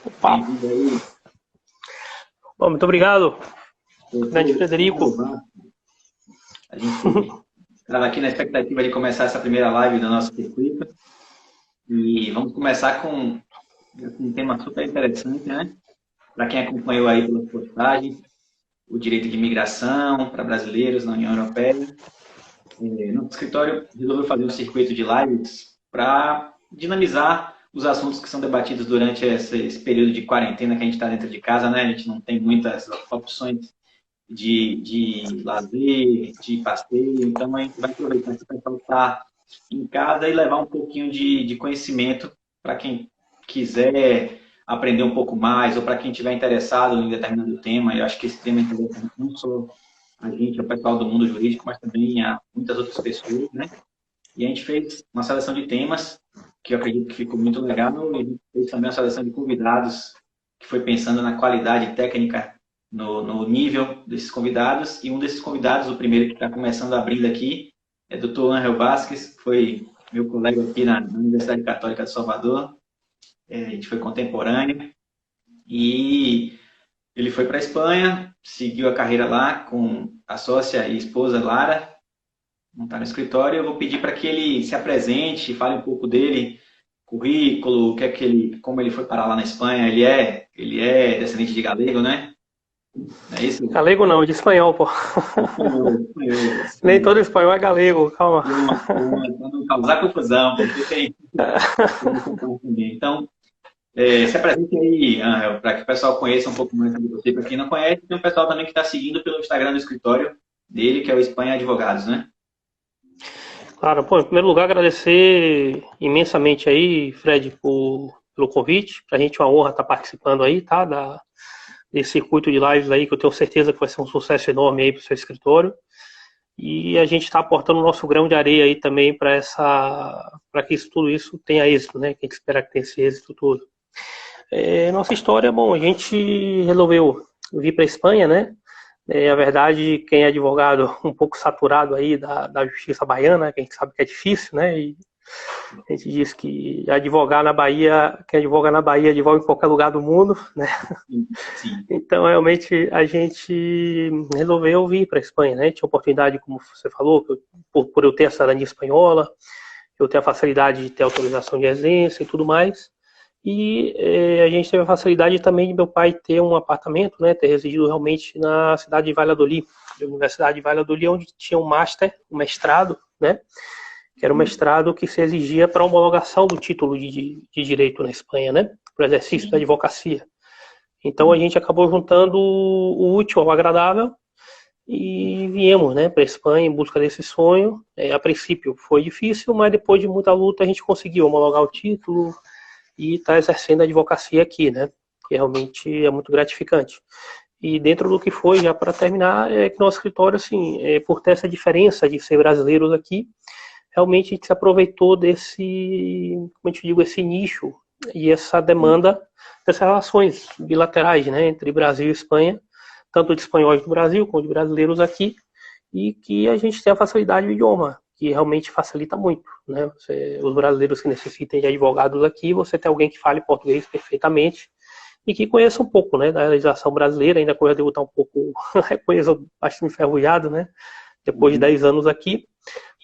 Opa, Bem-vindo aí. bom, muito obrigado, Eu grande sou o Frederico. Jeová. A gente estava aqui na expectativa de começar essa primeira live do nosso circuito e vamos começar com um tema super interessante, né? Para quem acompanhou aí pelas postagens, o direito de imigração para brasileiros na União Europeia. Nosso escritório resolveu fazer um circuito de lives para dinamizar os assuntos que são debatidos durante esse período de quarentena que a gente está dentro de casa, né? A gente não tem muitas opções de lazer, de passeio. Então, a gente vai aproveitar que o pessoal está em casa e levar um pouquinho de conhecimento para quem quiser aprender um pouco mais ou para quem estiver interessado em determinado tema. Eu acho que esse tema é interessante não só a gente, o pessoal do mundo jurídico, mas também a muitas outras pessoas, né? E a gente fez uma seleção de temas que eu acredito que ficou muito legal, e a gente fez também uma seleção de convidados que foi pensando na qualidade técnica, no nível desses convidados, e um desses convidados, o primeiro que está começando abrindo aqui, é o Dr. Ángel Vasques, que foi meu colega aqui na Universidade Católica de Salvador. A gente foi contemporâneo, e ele foi para a Espanha, seguiu a carreira lá com a sócia e esposa Lara, não está no escritório. Eu vou pedir para que ele se apresente, fale um pouco dele, currículo, o que é que ele, como ele foi parar lá na Espanha. Ele é descendente de galego, né? Não é isso? Galego não, de espanhol, pô. Espanhol, espanhol, Nem espanhol. todo espanhol é galego, calma. Para não causar confusão, porque tem também. Então, se apresente aí, para que o pessoal conheça um pouco mais sobre você. Para quem não conhece, tem um pessoal também que está seguindo pelo Instagram do escritório dele, que é o Espanha Advogados, né? Claro, pô, em primeiro lugar, agradecer imensamente aí, Fred, pelo convite. Pra gente é uma honra estar participando aí, tá? Desse circuito de lives aí, que eu tenho certeza que vai ser um sucesso enorme aí pro seu escritório. E a gente está aportando o nosso grão de areia aí também para que tudo isso tenha êxito, né? Que a gente espera que tenha esse êxito todo. Nossa história, bom, a gente resolveu vir para a Espanha, né? A verdade, quem é advogado um pouco saturado aí da justiça baiana, que a gente sabe que é difícil, né? E a gente diz que advogar na Bahia, quem advoga na Bahia advoga em qualquer lugar do mundo, né? Sim. Então, realmente, a gente resolveu vir para a Espanha, né? Tinha oportunidade, como você falou, por eu ter a cidadania espanhola, eu ter a facilidade de ter autorização de residência e tudo mais. E a gente teve a facilidade também de meu pai ter um apartamento, né, ter residido realmente na cidade de Valladolid, na Universidade de Valladolid, onde tinha um master, um mestrado, né, que era um mestrado que se exigia para a homologação do título de direito na Espanha, né, para o exercício da advocacia. Então a gente acabou juntando o útil ao agradável e viemos, né, para a Espanha em busca desse sonho. A princípio foi difícil, mas depois de muita luta a gente conseguiu homologar o título e está exercendo a advocacia aqui, né? Que realmente é muito gratificante. E dentro do que foi, já para terminar, é que nosso escritório, assim, por ter essa diferença de ser brasileiros aqui, realmente a gente se aproveitou desse, como a gente digo, esse nicho e essa demanda dessas relações bilaterais, né, entre Brasil e Espanha, tanto de espanhóis do Brasil como de brasileiros aqui, e que a gente tem a facilidade do idioma, que realmente facilita muito, né? Os brasileiros que necessitem de advogados aqui, você tem alguém que fale português perfeitamente e que conheça um pouco, né, da legislação brasileira. Ainda que eu devo estar um pouco, conheço bastante enferrujado, né, depois de 10 anos aqui,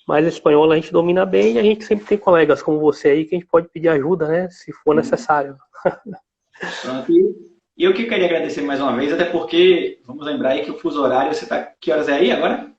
mas espanhol a gente domina bem e a gente sempre tem colegas como você aí que a gente pode pedir ajuda, né, se for necessário. Pronto. E eu que queria agradecer mais uma vez, até porque, vamos lembrar aí que o fuso horário, você tá, que horas é aí agora?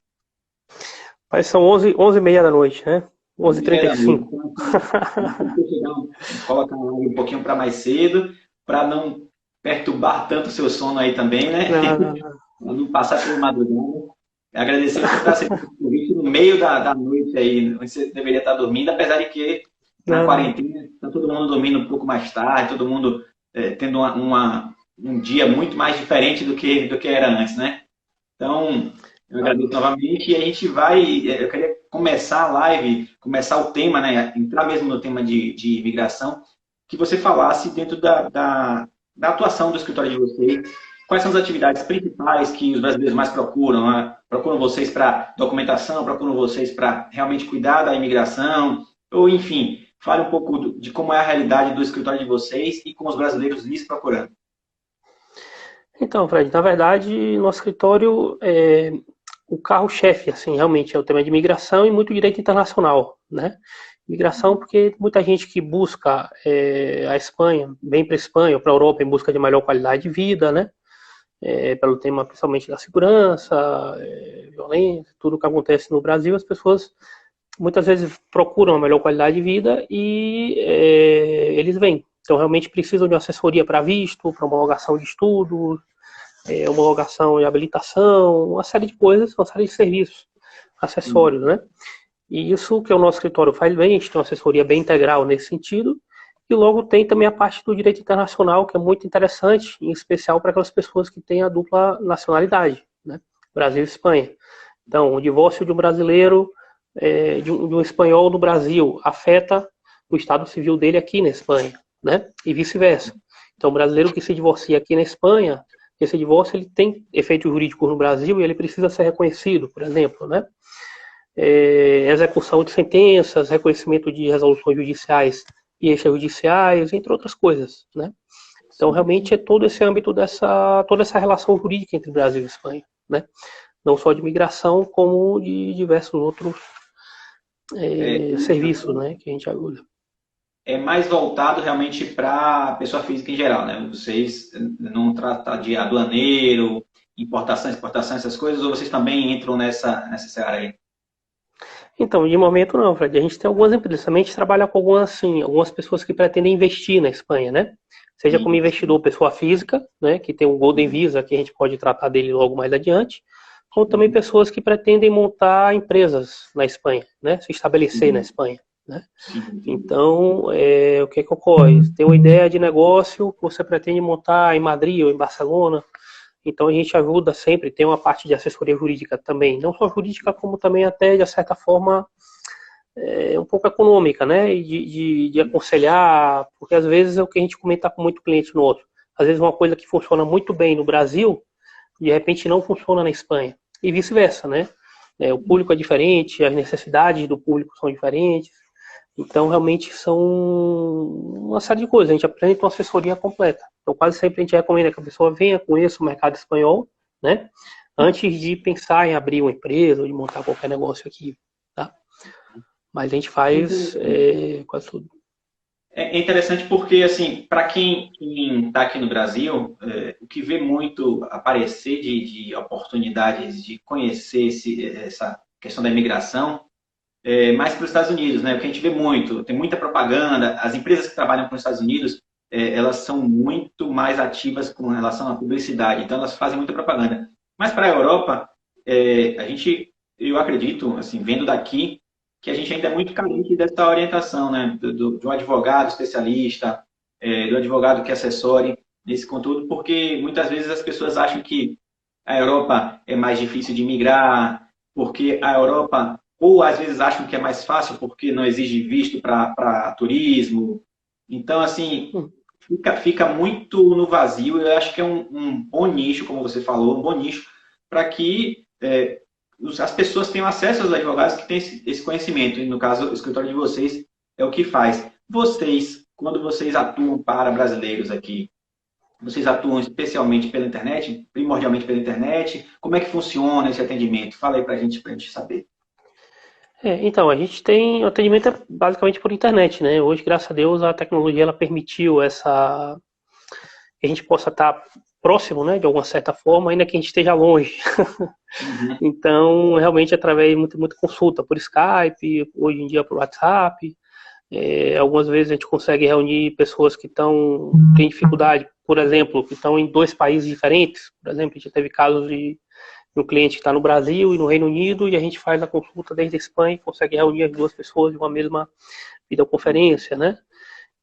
Mas são 11h30 da noite, né? 11h30 da noite. 11h35. Então, assim, colocar um pouquinho para mais cedo, para não perturbar tanto o seu sono aí também, né? Não, não, não. Para não passar pela madrugada. Agradecer por estar aceitando o convite no meio da noite aí, onde você deveria estar dormindo, apesar de que na Não, não. quarentena está todo mundo dormindo um pouco mais tarde, todo mundo tendo um dia muito mais diferente do que era antes, né? Então, eu agradeço novamente e a gente vai. Eu queria começar a live, começar o tema, né? Entrar mesmo no tema de imigração, que você falasse dentro da atuação do escritório de vocês. Quais são as atividades principais que os brasileiros mais procuram? Né? Procuram vocês para documentação, procuram vocês para realmente cuidar da imigração, ou enfim, Fale um pouco de como é a realidade do escritório de vocês e com os brasileiros lhes procurando. Então, Fred, na verdade, nosso escritório é o carro-chefe, assim, realmente é o tema de imigração e muito direito internacional, né? Migração porque muita gente que busca a Espanha, vem para a Espanha ou para a Europa em busca de melhor qualidade de vida, né? Pelo tema principalmente da segurança, violência, tudo que acontece no Brasil, as pessoas muitas vezes procuram a melhor qualidade de vida e eles vêm. Então, realmente precisam de uma assessoria para visto, para homologação de estudos, homologação de habilitação, uma série de coisas, uma série de serviços, acessórios, né? E isso que o nosso escritório faz bem, a gente tem uma assessoria bem integral nesse sentido, e logo tem também a parte do direito internacional, que é muito interessante, em especial para aquelas pessoas que têm a dupla nacionalidade, né? Brasil e Espanha. Então, o divórcio de um brasileiro, de um espanhol no Brasil, afeta o estado civil dele aqui na Espanha, né? E vice-versa. Então, o brasileiro que se divorcia aqui na Espanha, esse divórcio ele tem efeito jurídico no Brasil e ele precisa ser reconhecido, por exemplo, né? Execução de sentenças, reconhecimento de resoluções judiciais e extrajudiciais, entre outras coisas, né? Então, realmente é todo esse âmbito toda essa relação jurídica entre Brasil e Espanha, né? Não só de migração, como de diversos outros serviços, né, que a gente ajuda. É mais voltado realmente para a pessoa física em geral, né? Vocês não tratam de aduaneiro, importação, exportação, essas coisas, ou vocês também entram nessa área aí? Então, de momento não, Fred. A gente tem algumas empresas, também a gente trabalha com algumas, assim, algumas pessoas que pretendem investir na Espanha, né? Seja como investidor, pessoa física, né, que tem um Golden Visa, que a gente pode tratar dele logo mais adiante, como também pessoas que pretendem montar empresas na Espanha, né, se estabelecer na Espanha, né? Então, o que ocorre? Tem uma ideia de negócio que você pretende montar em Madrid ou em Barcelona, então a gente ajuda sempre, tem uma parte de assessoria jurídica também, não só jurídica, como também até, de certa forma, um pouco econômica, né? E de aconselhar, porque às vezes é o que a gente comenta com muito cliente nosso. Às vezes uma coisa que funciona muito bem no Brasil, de repente não funciona na Espanha. E vice-versa, né? O público é diferente, as necessidades do público são diferentes. Então, realmente, são uma série de coisas. A gente aprende com uma assessoria completa. Então, quase sempre a gente recomenda que a pessoa venha, conheça o mercado espanhol, né? Antes de pensar em abrir uma empresa ou de montar qualquer negócio aqui, tá? Mas a gente faz quase tudo. É interessante porque, assim, para quem está aqui no Brasil, o que vê muito aparecer de oportunidades de conhecer essa questão da imigração mais para os Estados Unidos, né? O que a gente vê muito, tem muita propaganda, as empresas que trabalham com os Estados Unidos, elas são muito mais ativas com relação à publicidade, então elas fazem muita propaganda. Mas para a Europa, eu acredito, assim, vendo daqui, que a gente ainda é muito carente dessa orientação, né? De um advogado especialista, do advogado que assessore nesse conteúdo, porque muitas vezes as pessoas acham que a Europa é mais difícil de migrar, porque a Europa, ou às vezes acham que é mais fácil porque não exige visto para turismo. Então, assim, fica muito no vazio. Eu acho que é um bom nicho, como você falou, um bom nicho para que as pessoas tenham acesso aos advogados que têm esse conhecimento. E, no caso, o escritório de vocês é o que faz. Vocês, quando vocês atuam para brasileiros aqui, vocês atuam especialmente pela internet, primordialmente pela internet? Como é que funciona esse atendimento? Fala aí para a gente saber. Então, a gente tem o atendimento basicamente por internet, né? Hoje, graças a Deus, a tecnologia ela permitiu que a gente possa estar próximo, né, de alguma certa forma, ainda que a gente esteja longe. Uhum. Então, realmente, através de muita consulta por Skype, hoje em dia por WhatsApp. Algumas vezes a gente consegue reunir pessoas que têm dificuldade, por exemplo, que estão em dois países diferentes. Por exemplo, a gente teve casos de um cliente que está no Brasil e no Reino Unido e a gente faz a consulta desde a Espanha e consegue reunir as duas pessoas de uma mesma videoconferência, né?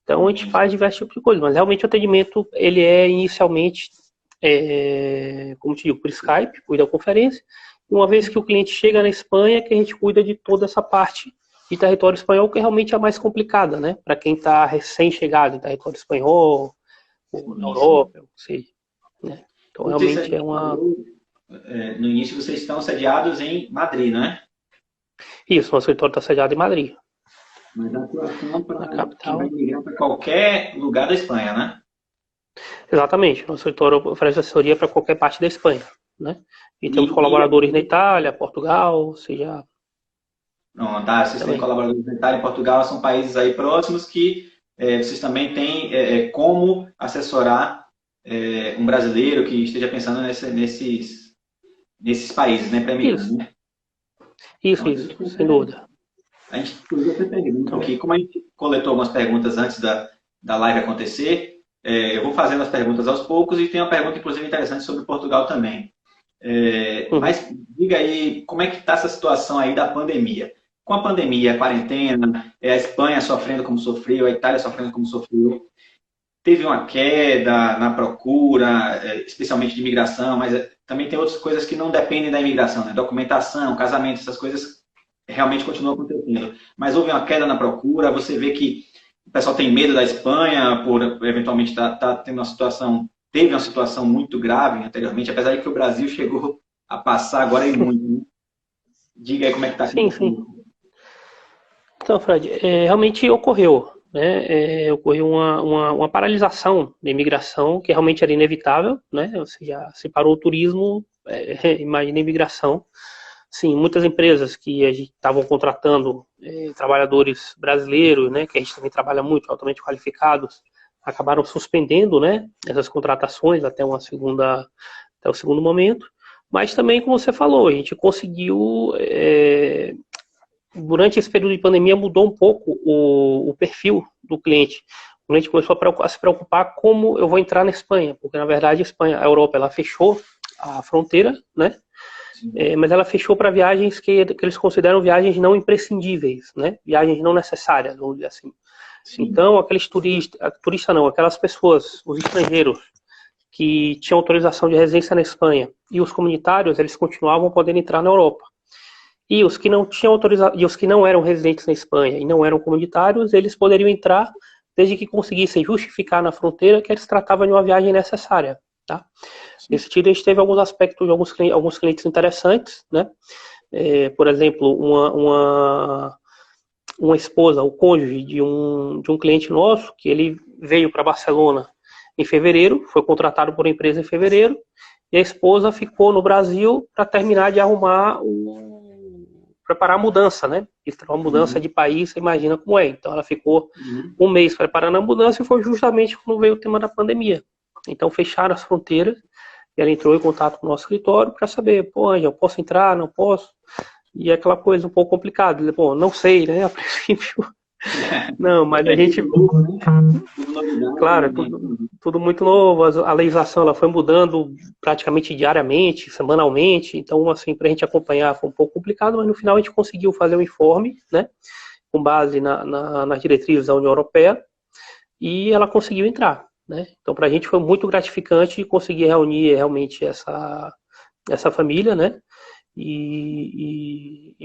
Então a gente faz diversos tipos de coisas, mas realmente o atendimento ele é inicialmente, como te digo, por Skype, por videoconferência. Uma vez que o cliente chega na Espanha, que a gente cuida de toda essa parte de território espanhol, que realmente é a mais complicada, né? Para quem está recém-chegado em território espanhol, ou na Europa, ou seja, né? Então realmente é uma... No início vocês estão sediados em Madrid, não é? Isso, nosso escritório está sediado em Madrid. Mas a atuação na para quem vai capital. migrar para qualquer lugar da Espanha, né? Exatamente, nosso escritório oferece assessoria para qualquer parte da Espanha, né? E temos E colaboradores na Itália, Portugal, ou seja, não, tá, vocês têm também. colaboradores na Itália e Portugal, são países aí próximos que vocês também têm como assessorar um brasileiro que esteja pensando nesses países, né, para migrar, Isso, né? isso, Pronto, isso, sem dúvida. a gente fez essa pergunta Então, aqui. Como a gente coletou algumas perguntas antes da live acontecer, eu vou fazendo as perguntas aos poucos e tem uma pergunta, inclusive, interessante sobre Portugal também. uhum. Mas diga aí, como é que está essa situação aí da pandemia? Com a pandemia, a quarentena, a Espanha sofrendo como sofreu, a Itália sofrendo como sofreu, teve uma queda na procura, especialmente de imigração, mas também tem outras coisas que não dependem da imigração, né? Documentação, casamento, essas coisas realmente continuam acontecendo. Mas houve uma queda na procura, você vê que o pessoal tem medo da Espanha por eventualmente estar tendo uma situação, teve uma situação muito grave anteriormente, apesar de que o Brasil chegou a passar agora e muito, né? Diga aí como é que está a Sim, sim. situação. Então, Fred, realmente ocorreu, né? Ocorreu uma paralisação da imigração que realmente era inevitável, né? Ou seja, se parou o turismo, imagina a imigração. Sim, muitas empresas que a gente estavam contratando trabalhadores brasileiros, né? Que a gente também trabalha muito, altamente qualificados, acabaram suspendendo, né? Essas contratações até o segundo momento. Mas também, como você falou, a gente conseguiu durante esse período de pandemia mudou um pouco o perfil do cliente. O cliente começou a se preocupar como eu vou entrar na Espanha, porque na verdade a Espanha, a Europa, ela fechou a fronteira, né? Mas ela fechou para viagens que eles consideram viagens não imprescindíveis, né? Viagens não necessárias, vamos dizer assim. Sim. Então, aqueles turistas não, aquelas pessoas, os estrangeiros que tinham autorização de residência na Espanha e os comunitários, eles continuavam podendo entrar na Europa. E os que não tinham autorização, e os que não eram residentes na Espanha e não eram comunitários, eles poderiam entrar desde que conseguissem justificar na fronteira que eles tratavam de uma viagem necessária. Tá? Nesse sentido, a gente teve alguns aspectos de alguns clientes interessantes, né? Por exemplo, uma esposa, o cônjuge de um cliente nosso, que ele veio para Barcelona em fevereiro, foi contratado por uma empresa em fevereiro, e a esposa ficou no Brasil para terminar de preparar a mudança, né? Uma mudança Uhum. de país, você imagina como é. Então ela ficou Uhum. um mês preparando a mudança e foi justamente quando veio o tema da pandemia. Então fecharam as fronteiras e ela entrou em contato com o nosso escritório para saber, pô, Ângela, posso entrar? Não posso? E é aquela coisa um pouco complicada. Bom, não sei, né? A princípio, não, mas a É gente, tudo novo, né? Tudo novidade. claro, é tudo muito novo. A legislação ela foi mudando praticamente diariamente, semanalmente. Então, assim, para a gente acompanhar foi um pouco complicado, mas no final a gente conseguiu fazer um informe, né? Com base nas diretrizes da União Europeia e ela conseguiu entrar, né? Então, para a gente foi muito gratificante conseguir reunir realmente essa família, né? E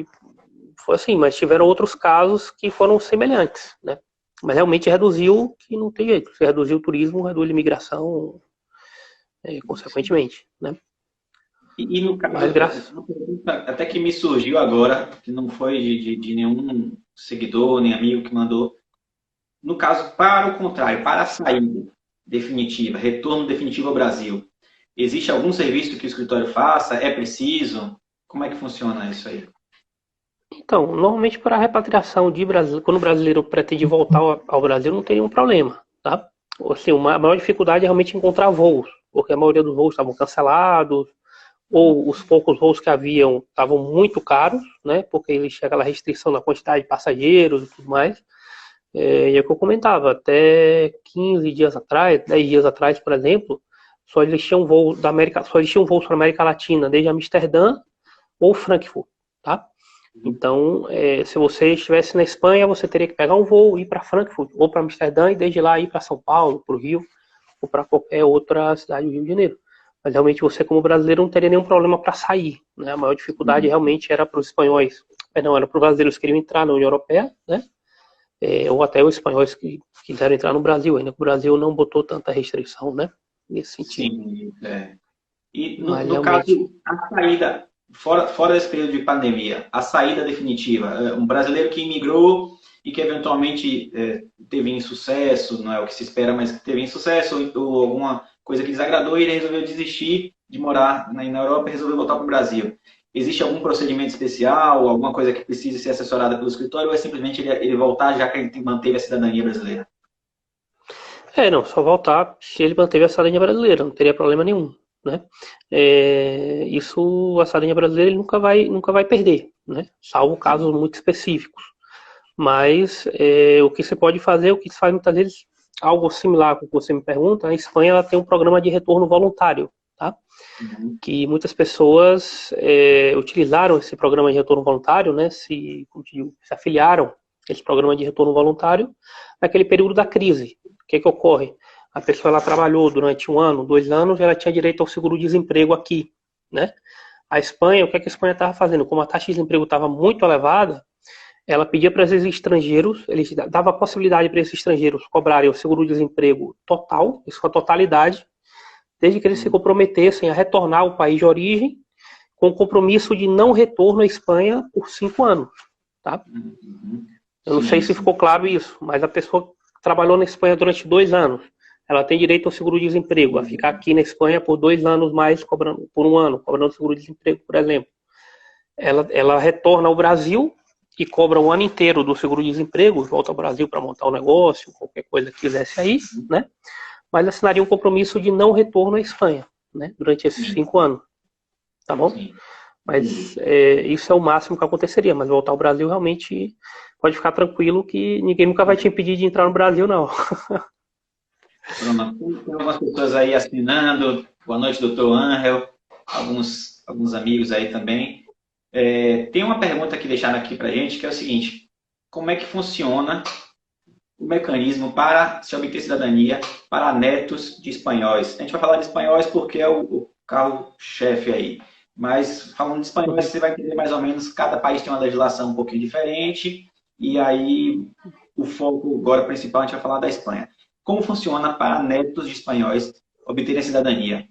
foi assim, mas tiveram outros casos que foram semelhantes, né? Mas realmente reduziu, que não tem jeito. Se reduziu o turismo, reduz a imigração, Sim. consequentemente, né? E no Mas caso, graças. uma pergunta até que me surgiu agora, que não foi de nenhum seguidor, nem amigo que mandou. No caso, para o contrário, para a saída definitiva, retorno definitivo ao Brasil, existe algum serviço que o escritório faça? É preciso? Como é que funciona isso aí? Então, normalmente para a repatriação de Brasil, quando o brasileiro pretende voltar ao Brasil, não tem nenhum problema, tá? Assim, a maior dificuldade é realmente encontrar voos, porque a maioria dos voos estavam cancelados, ou os poucos voos que haviam estavam muito caros, né? Porque existe aquela restrição na quantidade de passageiros e tudo mais. E é o que eu comentava, até 15 dias atrás, 10 dias atrás, por exemplo, só existiam voos da América, só existiam voos para a América Latina, desde Amsterdã ou Frankfurt, tá? Então, se você estivesse na Espanha, você teria que pegar um voo, ir para Frankfurt ou para Amsterdã e desde lá ir para São Paulo, para o Rio ou para qualquer outra cidade do Rio de Janeiro. Mas realmente você, como brasileiro, não teria nenhum problema para sair, né? A maior dificuldade realmente era para os espanhóis, não, era para os brasileiros que queriam entrar na União Europeia, né? Ou até os espanhóis que quiseram entrar no Brasil, ainda que o Brasil não botou tanta restrição, né? Nesse sentido. Sim, é. E no, Mas no realmente. caso, a saída fora desse período de pandemia, a saída definitiva, um brasileiro que imigrou e que eventualmente teve insucesso, não é o que se espera, mas que teve insucesso ou alguma coisa que desagradou e ele resolveu desistir de morar na Europa e resolveu voltar para o Brasil. Existe algum procedimento especial, alguma coisa que precise ser assessorada pelo escritório ou é simplesmente ele voltar já que ele manteve a cidadania brasileira? Não, só voltar se ele manteve a cidadania brasileira, não teria problema nenhum, né? Isso, a cidadania brasileira ele nunca vai perder, né? Salvo casos muito específicos. Mas o que você pode fazer, o que se faz muitas vezes, algo similar com o que você me pergunta, a Espanha ela tem um programa de retorno voluntário, tá? Que muitas pessoas utilizaram esse programa de retorno voluntário, né? Se afiliaram a esse programa de retorno voluntário naquele período da crise. O que ocorre? A pessoa ela trabalhou durante 1 ano, 2 anos, ela tinha direito ao seguro-desemprego aqui, né? A Espanha, o que a Espanha estava fazendo? Como a taxa de desemprego estava muito elevada, ela pedia para esses estrangeiros, eles dava a possibilidade para esses estrangeiros cobrarem o seguro-desemprego total, isso com a totalidade, desde que eles se comprometessem a retornar ao país de origem, com o compromisso de não retorno à Espanha por 5 anos, tá? Eu não sei se ficou claro isso, mas a pessoa trabalhou na Espanha durante 2 anos, ela tem direito ao seguro-desemprego, a ficar aqui na Espanha por 2 anos mais, cobrando por 1 ano, cobrando seguro-desemprego, por exemplo. Ela retorna ao Brasil e cobra 1 ano inteiro do seguro-desemprego, volta ao Brasil para montar um negócio, qualquer coisa que quisesse aí, né? Mas assinaria um compromisso de não retorno à Espanha, né? Durante esses 5 anos, tá bom? Mas isso é o máximo que aconteceria, mas voltar ao Brasil realmente pode ficar tranquilo que ninguém nunca vai te impedir de entrar no Brasil, não. Pronto, tem algumas pessoas aí assinando. Boa noite, doutor Angel. Alguns amigos aí também. Tem uma pergunta que deixaram aqui para a gente, que é o seguinte: como é que funciona o mecanismo para se obter cidadania para netos de espanhóis? A gente vai falar de espanhóis porque é o carro-chefe aí. Mas falando de espanhóis, você vai entender mais ou menos, cada país tem uma legislação um pouquinho diferente, e aí o foco agora principal a gente vai falar da Espanha. Como funciona para netos de espanhóis obterem a cidadania?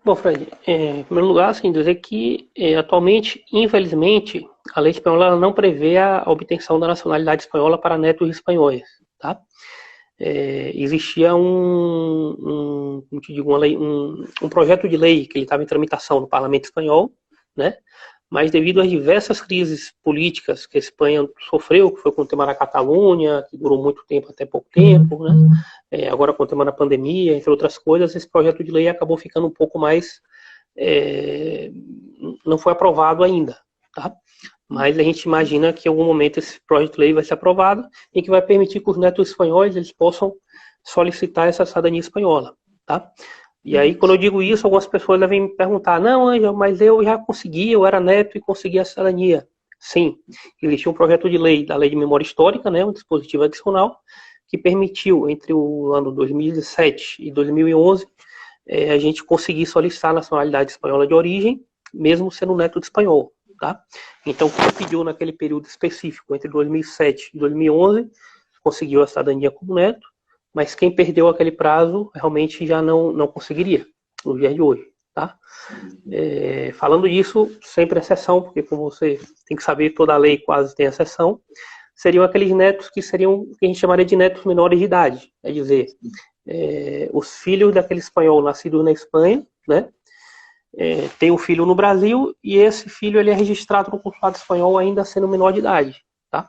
Bom, Fred, em primeiro lugar, assim, dizer que atualmente, infelizmente, a lei espanhola não prevê a obtenção da nacionalidade espanhola para netos espanhóis, tá? Existia um projeto de lei que ele estava em tramitação no Parlamento espanhol, né? Mas devido às diversas crises políticas que a Espanha sofreu, que foi com o tema da Catalunha, que durou muito tempo, até pouco tempo, né? Agora com o tema da pandemia, entre outras coisas, esse projeto de lei acabou ficando um pouco mais... não foi aprovado ainda, tá? Mas a gente imagina que em algum momento esse projeto de lei vai ser aprovado e que vai permitir que os netos espanhóis eles possam solicitar essa cidadania espanhola, tá? E aí, quando eu digo isso, algumas pessoas devem me perguntar: não, Ângelo, mas eu já consegui, eu era neto e consegui a cidadania. Sim, existia um projeto de lei, da Lei de Memória Histórica, né, um dispositivo adicional, que permitiu, entre o ano 2007 e 2011, a gente conseguir solicitar a nacionalidade espanhola de origem, mesmo sendo neto de espanhol, tá? Então, quem pediu naquele período específico, entre 2007 e 2011, conseguiu a cidadania como neto, mas quem perdeu aquele prazo realmente já não conseguiria no dia de hoje, tá? Falando disso, sempre exceção, porque como você tem que saber, toda a lei quase tem exceção, seriam aqueles netos que seriam, que a gente chamaria de netos menores de idade, é dizer, os filhos daquele espanhol nascido na Espanha, né? Tem um filho no Brasil e esse filho ele é registrado no consulado espanhol ainda sendo menor de idade, tá?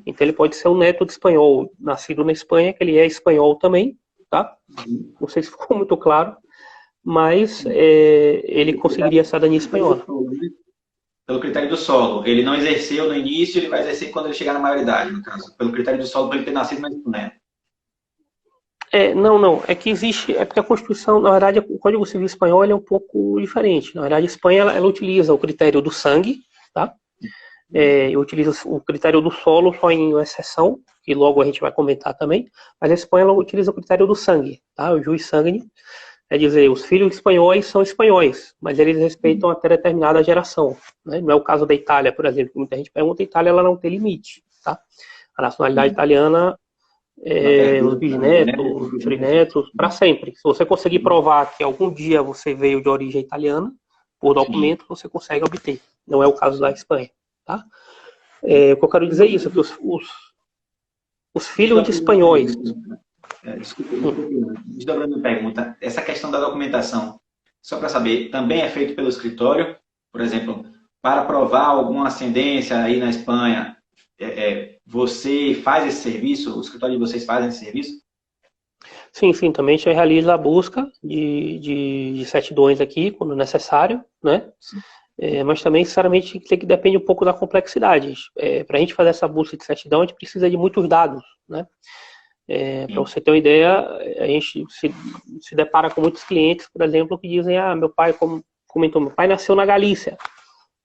Então ele pode ser um neto de espanhol nascido na Espanha, que ele é espanhol também, tá? Não sei se ficou muito claro, mas ele conseguiria a cidadania espanhola. Pelo critério do solo. Ele não exerceu no início, ele vai exercer quando ele chegar na maioridade, no caso. Pelo critério do solo, para ele ter nascido na Espanha. Não. É que existe... É porque a Constituição, na verdade, o Código Civil Espanhol ele é um pouco diferente. Na verdade, a Espanha ela utiliza o critério do sangue, tá? Utiliza o critério do solo só em exceção, que logo a gente vai comentar também, mas a Espanha ela utiliza o critério do sangue, tá? O jus sanguinis, é dizer, os filhos espanhóis são espanhóis, mas eles respeitam até determinada geração, né? Não é o caso da Itália, por exemplo, que muita gente pergunta, a Itália ela não tem limite, tá? A nacionalidade italiana, os bisnetos, os trinetos, para sempre. Se você conseguir provar que algum dia você veio de origem italiana, por Sim. documento, você consegue obter. Não é o caso da Espanha. Tá? O que eu quero dizer é isso, que os filhos de Desdobrando a espanhóis. pergunta, desdobrando a pergunta, essa questão da documentação, só para saber, também é feito pelo escritório? Por exemplo, para provar alguma ascendência aí na Espanha, você faz esse serviço? O escritório de vocês fazem esse serviço? Sim, sim, também a gente realiza a busca de certidões aqui, quando necessário, né? Sim. Mas também, sinceramente, que depende um pouco da complexidade. Para a gente fazer essa busca de certidão, a gente precisa de muitos dados, né? Para você ter uma ideia, a gente se depara com muitos clientes, por exemplo, que dizem, meu pai, como comentou, meu pai nasceu na Galícia.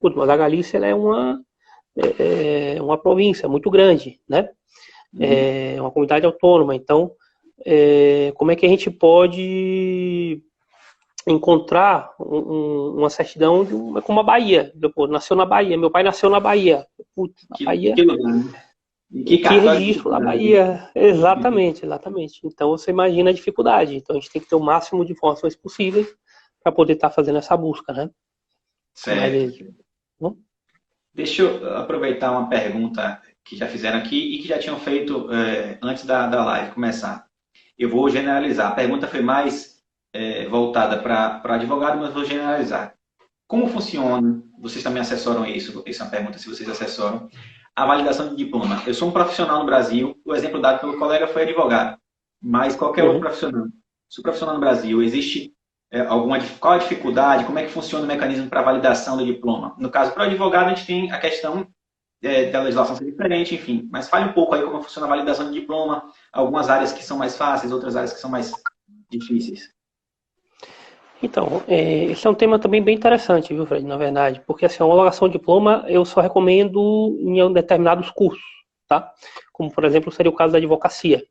Putz, mas a Galícia ela é uma província muito grande, né? É uma comunidade autônoma. Então, como é que a gente pode encontrar uma certidão com uma Bahia? Pô, nasceu na Bahia, meu pai nasceu na Bahia. Putz, na Bahia. Que lugar, né? E Em que que cartório de registro da identidade? Bahia? Exatamente, exatamente. Então você imagina a dificuldade. Então a gente tem que ter o máximo de informações possíveis para poder estar fazendo essa busca, né? Certo. Mas, bom, Deixa eu aproveitar uma pergunta que já fizeram aqui e que já tinham feito antes da live começar. Eu vou generalizar. A pergunta foi mais voltada para advogado, mas vou generalizar. Como funciona? Vocês também assessoram isso? Essa é uma pergunta se vocês assessoram. A validação de diploma. Eu sou um profissional no Brasil. O exemplo dado pelo colega foi advogado. Mas qualquer outro uhum. profissional. Sou profissional no Brasil. Existe qual a dificuldade? Como é que funciona o mecanismo para validação do diploma? No caso, para o advogado, a gente tem a questão da legislação ser diferente, enfim. Mas fale um pouco aí como funciona a validação de diploma. Algumas áreas que são mais fáceis, outras áreas que são mais difíceis. Então, esse é um tema também bem interessante, viu, Fred, na verdade, porque assim, a homologação de diploma eu só recomendo em determinados cursos, tá? Como, por exemplo, seria o caso da advocacia.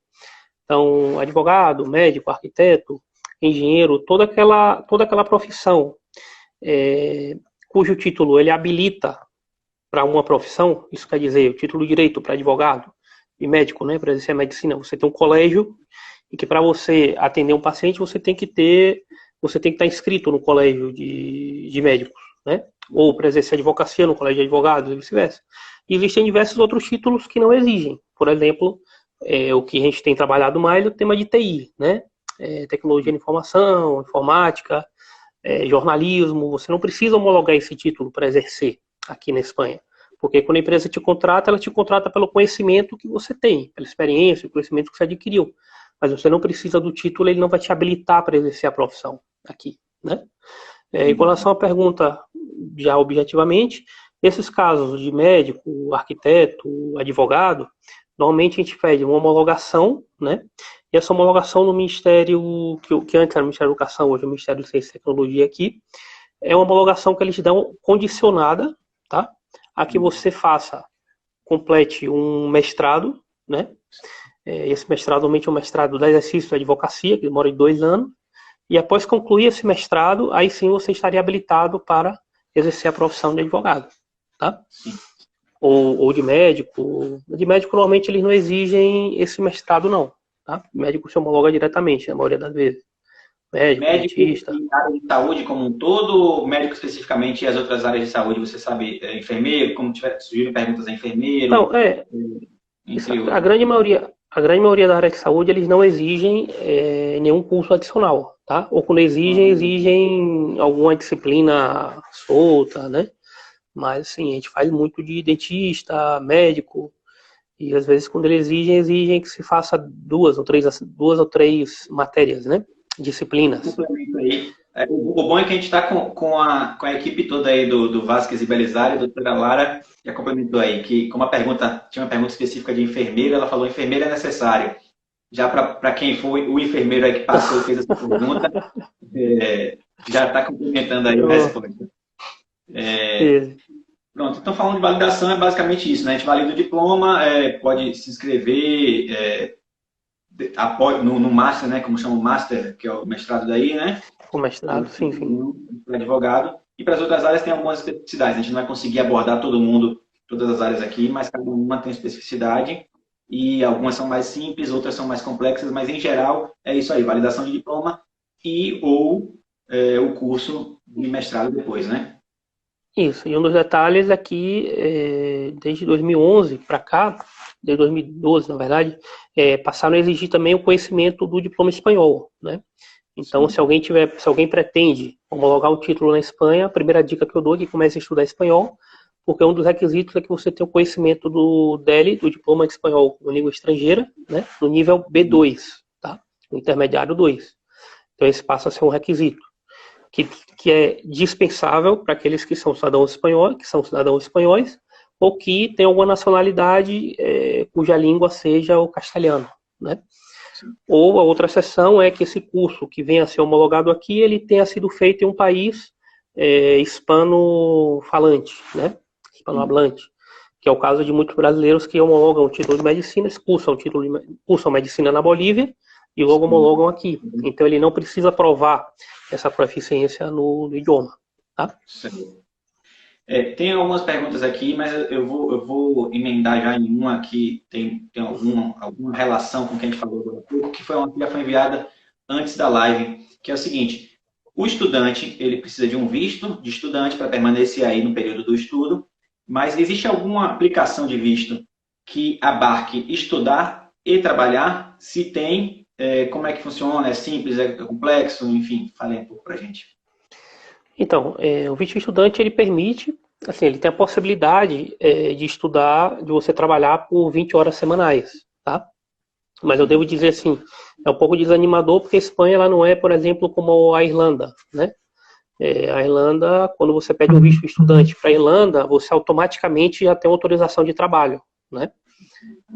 Então, advogado, médico, arquiteto, engenheiro, toda aquela profissão cujo título ele habilita para uma profissão, isso quer dizer, o título de direito para advogado e médico, né, para exercer a medicina, você tem um colégio e que para você atender um paciente você tem que estar inscrito no colégio de médicos, né? Ou para exercer advocacia no colégio de advogados e vice-versa. E existem diversos outros títulos que não exigem. Por exemplo, o que a gente tem trabalhado mais é o tema de TI, né? Tecnologia de informação, informática, jornalismo. Você não precisa homologar esse título para exercer aqui na Espanha. Porque quando a empresa te contrata, ela te contrata pelo conhecimento que você tem, pela experiência, o conhecimento que você adquiriu. Mas você não precisa do título, ele não vai te habilitar para exercer a profissão aqui, né? Em relação à pergunta, já objetivamente, esses casos de médico, arquiteto, advogado, normalmente a gente pede uma homologação, né? E essa homologação no Ministério, que antes era o Ministério da Educação, hoje é o Ministério de Ciência e Tecnologia aqui, é uma homologação que eles dão condicionada, tá? A que você complete um mestrado, né? Esse mestrado normalmente é um mestrado de exercício de advocacia, que demora de 2 anos, e após concluir esse mestrado, aí sim você estaria habilitado para exercer a profissão de advogado, tá? Ou de médico. De médico, normalmente, eles não exigem esse mestrado, não, tá? O médico se homologa diretamente, na maioria das vezes. Médico, Médico dentista. e área de saúde como um todo, médico especificamente e as outras áreas de saúde, você sabe, enfermeiro, como surgiram perguntas a enfermeiro, Não, entre a outros. grande maioria da área de saúde, eles não exigem nenhum curso adicional, tá? Ou quando exigem, exigem alguma disciplina solta, né? Mas, assim, a gente faz muito de dentista, médico, e às vezes quando eles exigem que se faça duas ou três matérias, né? Disciplinas. Complemento aí. O bom é que a gente está com a equipe toda aí do Vasquez e Belisário, a doutora Lara já complementou aí, que como tinha uma pergunta específica de enfermeiro, ela falou enfermeiro é necessário. Já para quem foi o enfermeiro aí que passou e fez essa pergunta, já está complementando aí a resposta. Pronto, então falando de validação é basicamente isso, né? A gente valida o diploma, pode se inscrever no Master, né? Como chama o Master, que é o mestrado daí, né? O mestrado, sim, sim. Para advogado. E para as outras áreas tem algumas especificidades. A gente não vai conseguir abordar todo mundo, todas as áreas aqui, mas cada uma tem especificidade. E algumas são mais simples, outras são mais complexas, mas em geral é isso aí, validação de diploma ou o curso de mestrado depois, né? Isso, e um dos detalhes é que desde 2011 para cá, desde 2012 na verdade, passaram a exigir também o conhecimento do diploma espanhol, né? Então, Sim. se alguém pretende homologar um título na Espanha, a primeira dica que eu dou é que comece a estudar espanhol, porque um dos requisitos é que você tenha o conhecimento do DELI, do diploma de espanhol como língua estrangeira, né? No nível B2, tá? O intermediário 2. Então, esse passa a ser um requisito que, que é dispensável para aqueles que são cidadãos espanhóis, ou que têm alguma nacionalidade cuja língua seja o castelhano, né? Sim. Ou a outra exceção é que esse curso que venha a ser homologado aqui, ele tenha sido feito em um país hispano-falante, né? Sim. Hispano-hablante, que é o caso de muitos brasileiros que homologam o título de medicina, cursam medicina na Bolívia e logo homologam aqui. Então ele não precisa provar essa proficiência no idioma, tá? Sim. Tem algumas perguntas aqui, mas eu vou emendar já em uma que tem alguma relação com o que a gente falou agora há pouco, que foi uma que já foi enviada antes da live, que é o seguinte: o estudante ele precisa de um visto de estudante para permanecer aí no período do estudo, mas existe alguma aplicação de visto que abarque estudar e trabalhar? Se tem, como é que funciona? É simples, é complexo? Enfim, fale um pouco para a gente. Então, o visto de estudante ele permite, assim, ele tem a possibilidade de estudar, de você trabalhar por 20 horas semanais, tá? Mas eu devo Sim. dizer assim, é um pouco desanimador porque a Espanha ela não é, por exemplo, como a Irlanda, né? A Irlanda, quando você pede um visto de estudante para a Irlanda, você automaticamente já tem autorização de trabalho, né?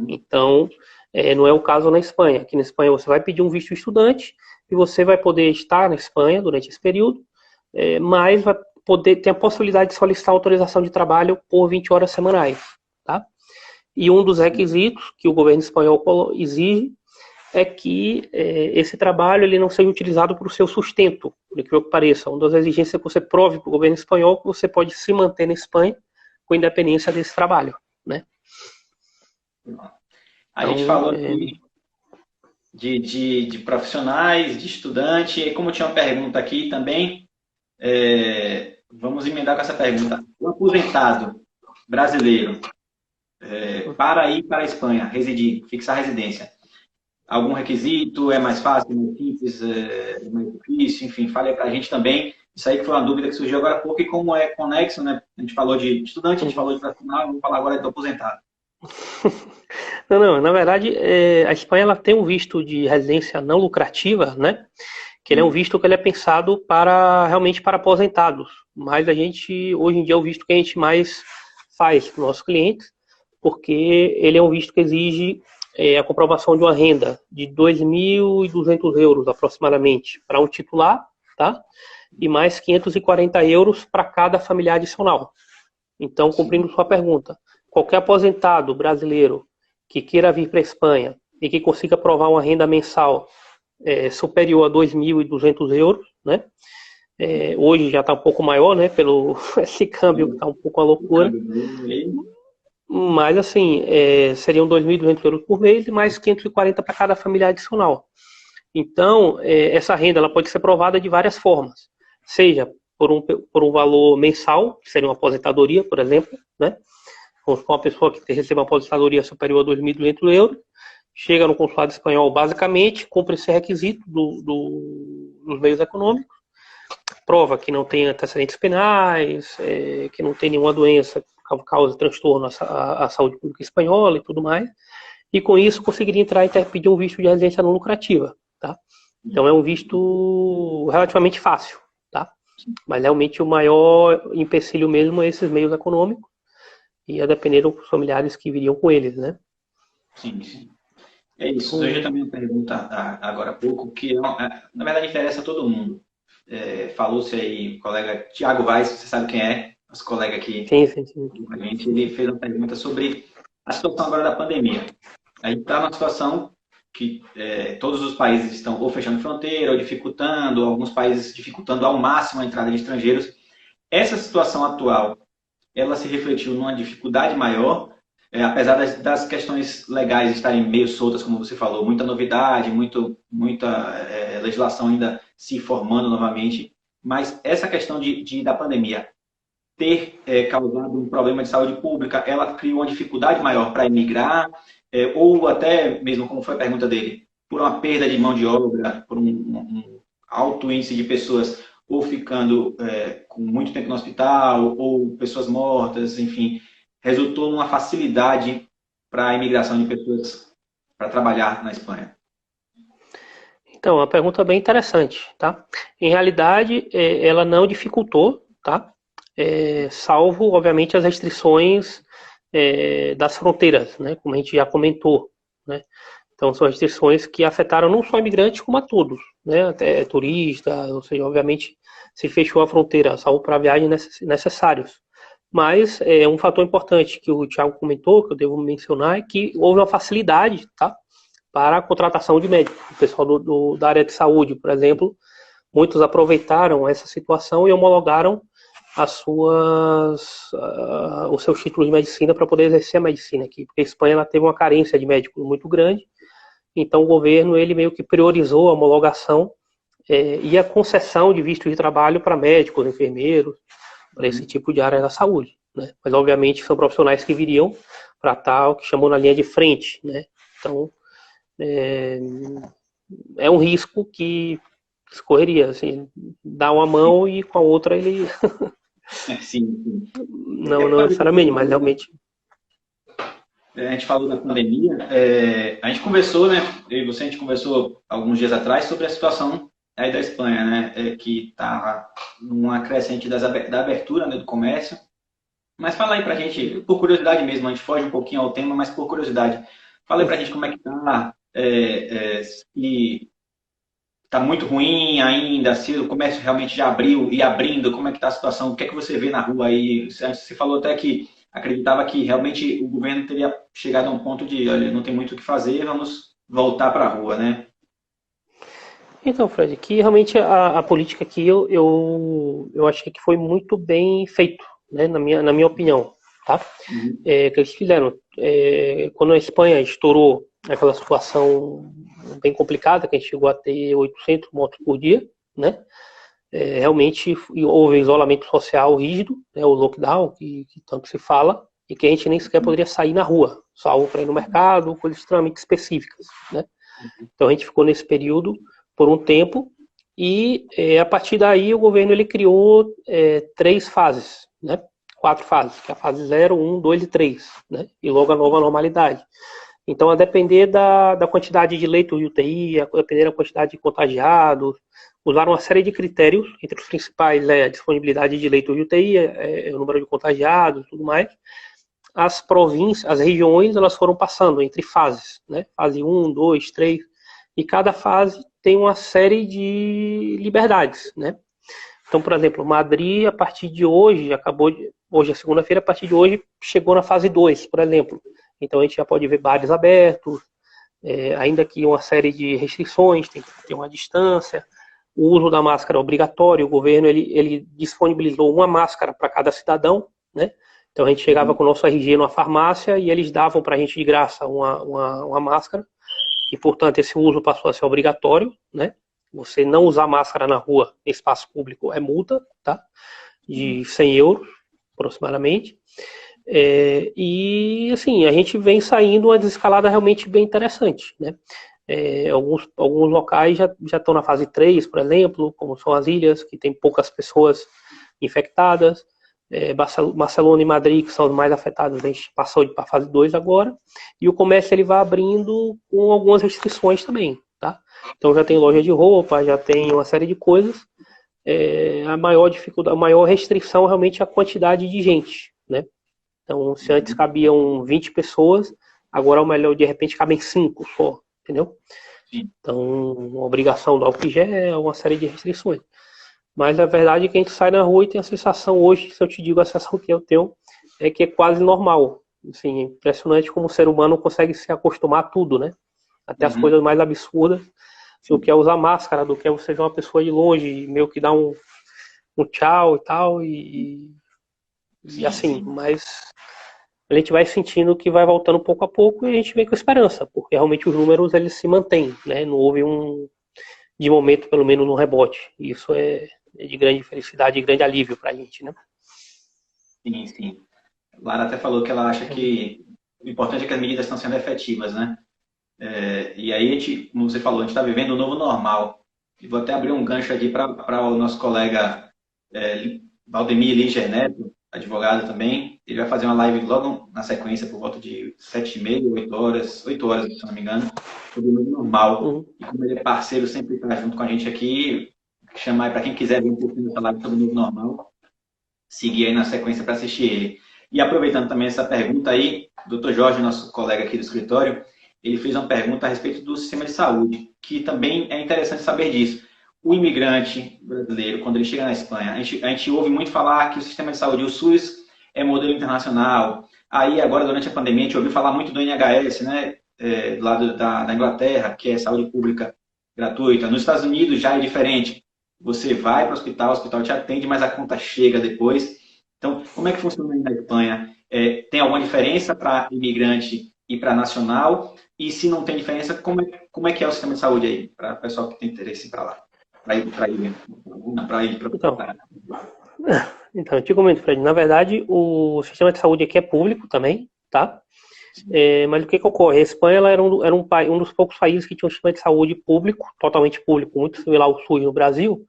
Então, não é o caso na Espanha. Aqui na Espanha você vai pedir um visto de estudante e você vai poder estar na Espanha durante esse período, mas vai poder ter a possibilidade de solicitar autorização de trabalho por 20 horas semanais, tá? E um dos requisitos que o governo espanhol exige é que esse trabalho ele não seja utilizado para o seu sustento, por incrível que pareça. Uma das exigências é que você prove para o governo espanhol que você pode se manter na Espanha com independência desse trabalho, né? A gente Então, falou aqui de profissionais, de estudante, e como tinha uma pergunta aqui também, vamos emendar com essa pergunta. O aposentado brasileiro, para ir para a Espanha, residir, fixar residência, algum requisito? É mais fácil, é mais simples, é mais difícil? Enfim, fale para a gente também. Isso aí que foi uma dúvida que surgiu agora há pouco, e como é conexo, né? A gente falou de estudante, a gente falou de profissional, vamos falar agora do aposentado. não, na verdade, a Espanha ela tem um visto de residência não lucrativa, né? Que ele é um visto que ele é pensado para realmente para aposentados. Mas a gente, hoje em dia, é o visto que a gente mais faz para os nossos clientes, porque ele é um visto que exige a comprovação de uma renda de 2.200 euros aproximadamente para um titular, tá? E mais 540 euros para cada familiar adicional. Então, cumprindo sua pergunta, qualquer aposentado brasileiro que queira vir para a Espanha e que consiga provar uma renda mensal superior a 2.200 euros, né? Hoje já está um pouco maior, né? Pelo esse câmbio que está um pouco uma loucura. Mas assim, seriam 2.200 euros por mês e mais 540 para cada família adicional. Então, essa renda ela pode ser provada de várias formas. Seja por um valor mensal, que seria uma aposentadoria, por exemplo, né? Com uma pessoa que recebe uma aposentadoria superior a 2.200 euros, chega no consulado espanhol basicamente, cumpre esse requisito dos meios econômicos, prova que não tem antecedentes penais, que não tem nenhuma doença que cause transtorno à saúde pública espanhola e tudo mais, e com isso conseguiria entrar e pedir um visto de residência não lucrativa, tá? Então é um visto relativamente fácil, tá? Mas realmente o maior empecilho mesmo é esses meios econômicos e a depender dos familiares que viriam com eles, né? Sim, sim. É isso. Hoje também uma pergunta agora há pouco, que na verdade interessa a todo mundo. Falou-se aí, o colega Tiago Vaz, você sabe quem é, nosso colega aqui Sim. com a gente, ele fez uma pergunta sobre a situação agora da pandemia. A gente está numa situação que todos os países estão ou fechando fronteira, ou dificultando, ou alguns países dificultando ao máximo a entrada de estrangeiros. Essa situação atual, ela se refletiu numa dificuldade maior, apesar das questões legais estarem meio soltas, como você falou, muita novidade, muita legislação ainda se formando novamente, mas essa questão da pandemia ter causado um problema de saúde pública, ela criou uma dificuldade maior para emigrar, ou até mesmo, como foi a pergunta dele, por uma perda de mão de obra, por um alto índice de pessoas ou ficando com muito tempo no hospital, ou pessoas mortas, enfim, resultou numa facilidade para a imigração de pessoas para trabalhar na Espanha? Então, uma pergunta bem interessante, tá? Em realidade, ela não dificultou, tá? Salvo, obviamente, as restrições das fronteiras, né? Como a gente já comentou, né? Então, são restrições que afetaram não só imigrantes, como a todos, né? Até turistas, ou seja, obviamente, se fechou a fronteira, salvo para viagens necessários. Mas um fator importante que o Thiago comentou, que eu devo mencionar, é que houve uma facilidade, tá? Para a contratação de médicos. O pessoal da área de saúde, por exemplo, muitos aproveitaram essa situação e homologaram os seus títulos de medicina para poder exercer a medicina aqui, porque a Espanha ela teve uma carência de médicos muito grande, então o governo ele meio que priorizou a homologação e a concessão de visto de trabalho para médicos, enfermeiros, para esse tipo de área da saúde, né? Mas obviamente são profissionais que viriam para estar o que chamou na linha de frente, né? Então é um risco que escorreria, assim, dá uma mão e com a outra ele Sim. não necessariamente, mas realmente. A gente falou da pandemia, a gente conversou, né? Eu e você, a gente conversou alguns dias atrás sobre a situação aí da Espanha, né? Que está numa crescente da abertura, né, do comércio. Mas fala aí pra gente, por curiosidade mesmo, a gente foge um pouquinho ao tema, mas por curiosidade, fala aí pra gente como é que tá, se tá muito ruim ainda, se o comércio realmente já abriu e abrindo, como é que tá a situação, o que é que você vê na rua aí? Você falou até que acreditava que realmente o governo teria chegado a um ponto de, olha, não tem muito o que fazer, vamos voltar para a rua, né? Então, Fred, que realmente a política aqui eu achei que foi muito bem feito, né, na minha opinião, tá? Uhum. Que eles fizeram, quando a Espanha estourou aquela situação bem complicada, que a gente chegou a ter 800 mortos por dia, né? Realmente houve isolamento social rígido, né, o lockdown, que tanto se fala, e que a gente nem sequer poderia sair na rua, salvo para ir no mercado, coisas extremamente específicas, né? Então a gente ficou nesse período por um tempo e a partir daí o governo ele criou 3 fases, né? 4 fases, que é a fase 0, 1, 2 e 3, né? E logo a nova normalidade. Então, a depender da quantidade de leitos de UTI, a depender da quantidade de contagiados, usaram uma série de critérios, entre os principais a disponibilidade de leitos de UTI, o número de contagiados e tudo mais. As províncias, as regiões, elas foram passando entre fases, né? Fase 1, 2, 3, e cada fase tem uma série de liberdades, né? Então, por exemplo, Madrid, a partir de hoje, hoje é segunda-feira, a partir de hoje, chegou na fase 2, por exemplo. Então, a gente já pode ver bares abertos, ainda que uma série de restrições, tem que ter uma distância, o uso da máscara é obrigatório, o governo ele disponibilizou uma máscara para cada cidadão, né? Então, a gente chegava com o nosso RG numa farmácia e eles davam para a gente de graça uma máscara, e, portanto, esse uso passou a ser obrigatório, né? Você não usar máscara na rua, em espaço público, é multa, tá? De 100 euros, aproximadamente. E, assim, a gente vem saindo uma desescalada realmente bem interessante, né? Alguns locais já estão na fase 3, por exemplo, como são as ilhas, que tem poucas pessoas infectadas. Barcelona e Madrid, que são os mais afetados, a gente passou para a fase 2 agora. E o comércio ele vai abrindo com algumas restrições também, tá? Então já tem loja de roupa, já tem uma série de coisas. A maior dificuldade, a maior restrição realmente é a quantidade de gente, né? Então, se antes cabiam 20 pessoas, agora o melhor, de repente, cabem 5 só, entendeu? Então, uma obrigação do álcool gel, uma série de restrições. Mas a verdade é que a gente sai na rua e tem a sensação hoje, se eu te digo a sensação que eu tenho, é que é quase normal. Assim, é impressionante como o ser humano consegue se acostumar a tudo, né? Até as coisas mais absurdas, do que é usar máscara, do que é você ver uma pessoa de longe, meio que dar um tchau e tal, e assim, mas a gente vai sentindo que vai voltando pouco a pouco e a gente vem com esperança, porque realmente os números eles se mantêm, né? Não houve de momento, pelo menos, um rebote. Isso é de grande felicidade e grande alívio para a gente, né? Sim, sim. A Lara até falou que ela acha que o importante é que as medidas estão sendo efetivas, né? E aí, como você falou, a gente está vivendo um novo normal. E vou até abrir um gancho aqui para o nosso colega Valdemir Liger Neto, advogado também. Ele vai fazer uma live logo na sequência, por volta de 7h30, 8 horas, se não me engano, sobre o novo normal. E como ele é parceiro, sempre está junto com a gente aqui, chamar para quem quiser ver um pouquinho dessa live sobre o novo normal, seguir aí na sequência para assistir ele. E aproveitando também essa pergunta aí, o Dr. Jorge, nosso colega aqui do escritório, ele fez uma pergunta a respeito do sistema de saúde, que também é interessante saber disso. O imigrante brasileiro, quando ele chega na Espanha, a gente ouve muito falar que o sistema de saúde, o SUS, é modelo internacional. Aí, agora, durante a pandemia, a gente ouviu falar muito do NHS, né, do lado da Inglaterra, que é saúde pública gratuita. Nos Estados Unidos já é diferente. Você vai para o hospital te atende, mas a conta chega depois. Então, como é que funciona aí na Espanha? Tem alguma diferença para imigrante e para nacional? E se não tem diferença, como é que é o sistema de saúde aí, para o pessoal que tem interesse em ir para lá? Para ir para Então, eu te comento, Fred, na verdade, o sistema de saúde aqui é público também, tá? Mas o que ocorre? A Espanha ela era um dos poucos países que tinha um sistema de saúde público, totalmente público, muito similar ao SUS no Brasil,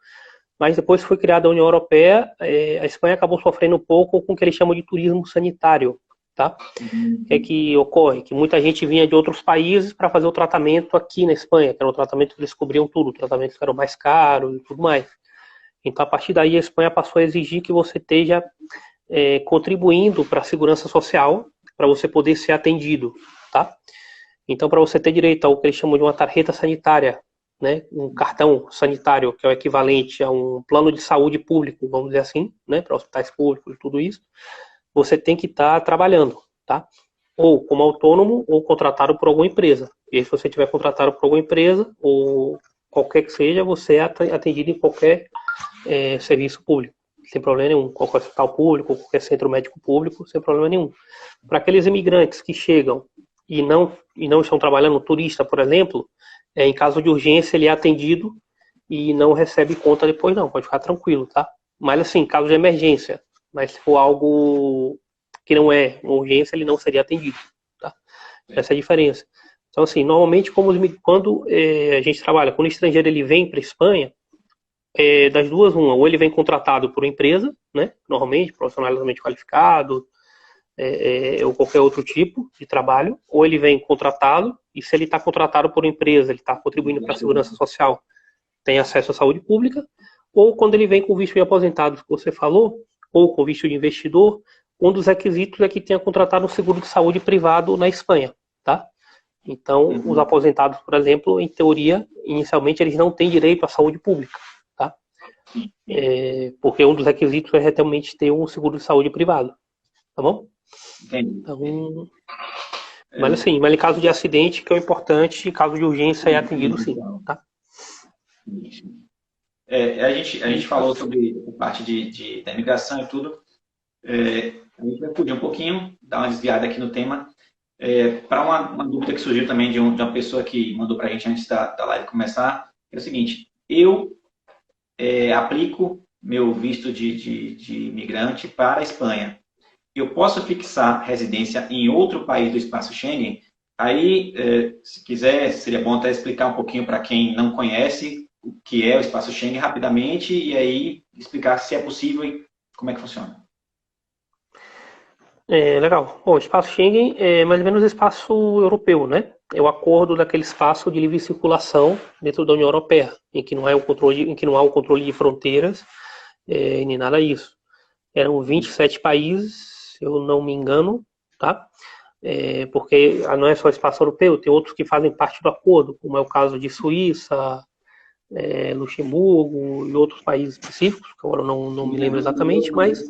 mas depois que foi criada a União Europeia, a Espanha acabou sofrendo um pouco com o que eles chamam de turismo sanitário, tá? O que é que ocorre? Que muita gente vinha de outros países para fazer o tratamento aqui na Espanha, que era um tratamento que eles cobriam tudo, tratamentos que eram mais caros e tudo mais. Então, a partir daí, a Espanha passou a exigir que você esteja contribuindo para a segurança social, para você poder ser atendido, tá? Então, para você ter direito ao que eles chamam de uma tarjeta sanitária, né, um cartão sanitário, que é o equivalente a um plano de saúde público, vamos dizer assim, né, para hospitais públicos e tudo isso, você tem que estar trabalhando, tá? Ou como autônomo ou contratado por alguma empresa. E se você tiver contratado por alguma empresa, ou qualquer que seja, você é atendido em qualquer serviço público, sem problema nenhum. Qualquer hospital público, qualquer centro médico público, sem problema nenhum. Para aqueles imigrantes que chegam e não estão trabalhando, turista, por exemplo, em caso de urgência ele é atendido e não recebe conta depois não, pode ficar tranquilo, tá? Mas assim, caso de emergência, mas se for algo que não é uma urgência, ele não seria atendido, tá? Essa é a diferença. Então assim, normalmente quando a gente trabalha, quando o estrangeiro ele vem para a Espanha, das duas uma, ou ele vem contratado por uma empresa, né? Normalmente, profissional altamente qualificado, ou qualquer outro tipo de trabalho, ou ele vem contratado, e se ele está contratado por uma empresa, ele está contribuindo para a segurança social, tem acesso à saúde pública, ou quando ele vem com visto de aposentado, que você falou, ou com visto de investidor, um dos requisitos é que tenha contratado um seguro de saúde privado na Espanha, tá? Então, os aposentados, por exemplo, em teoria, inicialmente eles não têm direito à saúde pública, tá? Porque um dos requisitos é realmente ter um seguro de saúde privado, tá bom? Então, mas assim, em caso de acidente, que é o importante, em caso de urgência, é atendido sim, tá? A gente falou sobre a parte da imigração e tudo. A gente vai fugir um pouquinho, dar uma desviada aqui no tema, para uma dúvida que surgiu também de uma pessoa que mandou para a gente antes da live começar, é o seguinte: eu aplico meu visto de imigrante para a Espanha. Eu posso fixar residência em outro país do espaço Schengen? Aí, se quiser, seria bom até explicar um pouquinho para quem não conhece o que é o espaço Schengen rapidamente e aí explicar se é possível e como é que funciona. Legal. Bom, o espaço Schengen é mais ou menos o espaço europeu, né? É o acordo daquele espaço de livre circulação dentro da União Europeia, em que não há o controle de fronteiras, nem nada disso. Eram 27 países, se eu não me engano, tá? Porque não é só o espaço europeu, tem outros que fazem parte do acordo, como é o caso de Suíça, Luxemburgo e outros países específicos, que agora não me lembro exatamente, mas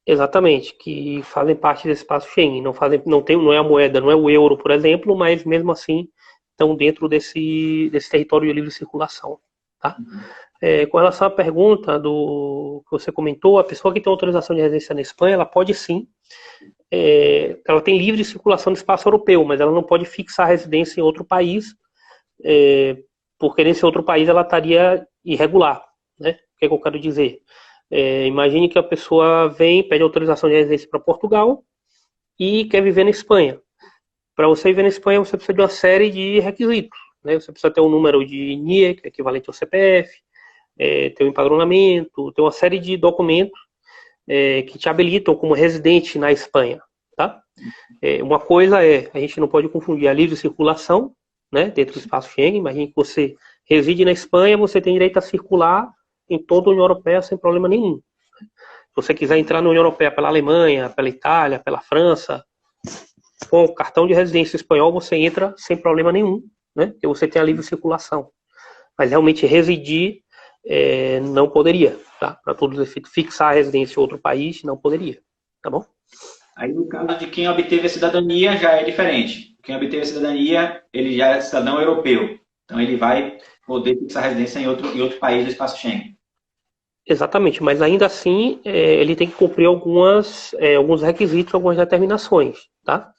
exatamente, que fazem parte desse espaço Schengen, não é a moeda, não é o euro, por exemplo, mas mesmo assim estão dentro desse território de livre circulação, tá? Com relação à pergunta que você comentou, a pessoa que tem autorização de residência na Espanha, ela pode sim, ela tem livre circulação no espaço europeu, mas ela não pode fixar residência em outro país, porque nesse outro país ela estaria irregular, né? O que é que eu quero dizer? Imagine que a pessoa vem, pede autorização de residência para Portugal e quer viver na Espanha. Para você viver na Espanha, você precisa de uma série de requisitos, né? Você precisa ter um número de NIE, que é equivalente ao CPF, ter um empadronamento, ter uma série de documentos que te habilitam como residente na Espanha, tá? Uma coisa a gente não pode confundir a livre circulação, né, dentro do espaço Schengen. Imagine que você reside na Espanha, você tem direito a circular em toda a União Europeia sem problema nenhum. Se você quiser entrar na União Europeia pela Alemanha, pela Itália, pela França, com o cartão de residência espanhol, você entra sem problema nenhum, né? Porque você tem a livre circulação. Mas realmente residir não poderia, tá? Para todos os efeitos, fixar a residência em outro país não poderia, tá bom? Aí no caso de quem obteve a cidadania já é diferente. Quem obteve a cidadania, ele já é cidadão europeu. Então ele vai poder fixar a residência em outro país do espaço Schengen. Exatamente, mas ainda assim ele tem que cumprir alguns requisitos, algumas determinações, tá?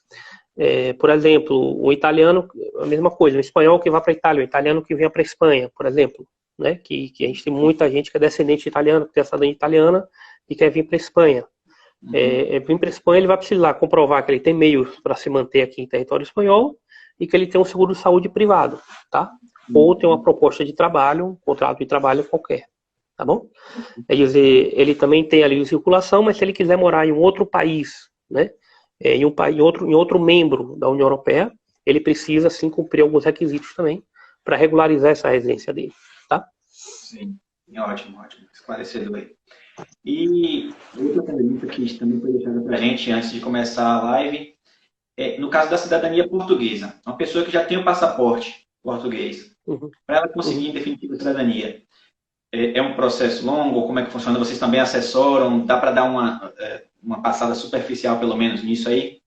Por exemplo, o italiano, a mesma coisa, o espanhol que vai para a Itália, o italiano que vem para a Espanha, por exemplo, né? Que a gente tem muita gente que é descendente de italiano, que tem cidadania italiana e quer vir para a Espanha. Vir para a Espanha, ele vai precisar comprovar que ele tem meios para se manter aqui em território espanhol e que ele tem um seguro de saúde privado, tá? Ou tem uma proposta de trabalho, um contrato de trabalho qualquer. Tá bom? Quer dizer, ele também tem a livre circulação, mas se ele quiser morar em um outro país, né, em outro membro da União Europeia, ele precisa, sim, cumprir alguns requisitos também para regularizar essa residência dele, tá? Sim, ótimo, esclarecedor aí. E outra pergunta que também foi deixada para a gente antes de começar a live, no caso da cidadania portuguesa, uma pessoa que já tem o passaporte português, para ela conseguir em definitiva a cidadania, é um processo longo? Como é que funciona? Vocês também assessoram? Dá para dar uma passada superficial, pelo menos, nisso aí?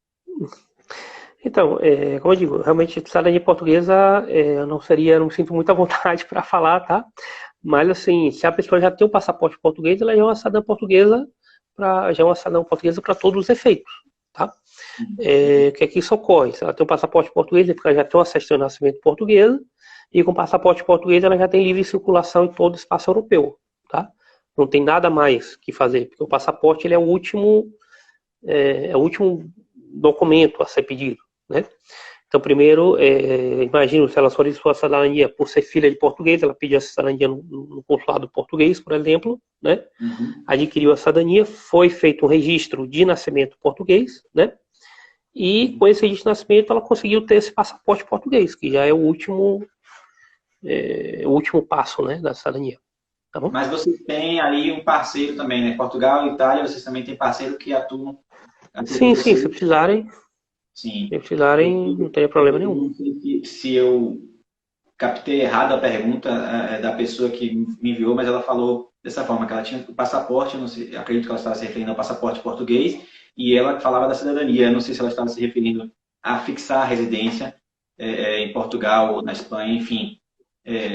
Então, como eu digo, realmente, cidadania portuguesa, eu não me sinto muita vontade para falar, tá? Mas, assim, se a pessoa já tem o passaporte português, ela já é uma cidadã portuguesa para todos os efeitos, tá? O que é que isso ocorre? Se ela tem o passaporte português, ela já tem uma certidão de nascimento portuguesa, e com o passaporte português ela já tem livre circulação em todo o espaço europeu, tá? Não tem nada mais que fazer, porque o passaporte ele é o último documento a ser pedido, né? Então, primeiro, imagino se ela solicitou a cidadania por ser filha de português, ela pediu a cidadania no consulado português, por exemplo, né? Adquiriu a cidadania, foi feito um registro de nascimento português, né? E com esse registro de nascimento ela conseguiu ter esse passaporte português, que já é o último passo, né, da cidadania. Tá bom? Mas vocês têm aí um parceiro também, né? Portugal e Itália, vocês também têm parceiro que atuam. Sim, se precisarem. Sim. Se precisarem, não tem problema nenhum. Não sei se eu captei errado a pergunta da pessoa que me enviou, mas ela falou dessa forma, que ela tinha o passaporte, não sei, acredito que ela estava se referindo ao passaporte português, e ela falava da cidadania. Eu não sei se ela estava se referindo a fixar a residência em Portugal ou na Espanha, enfim.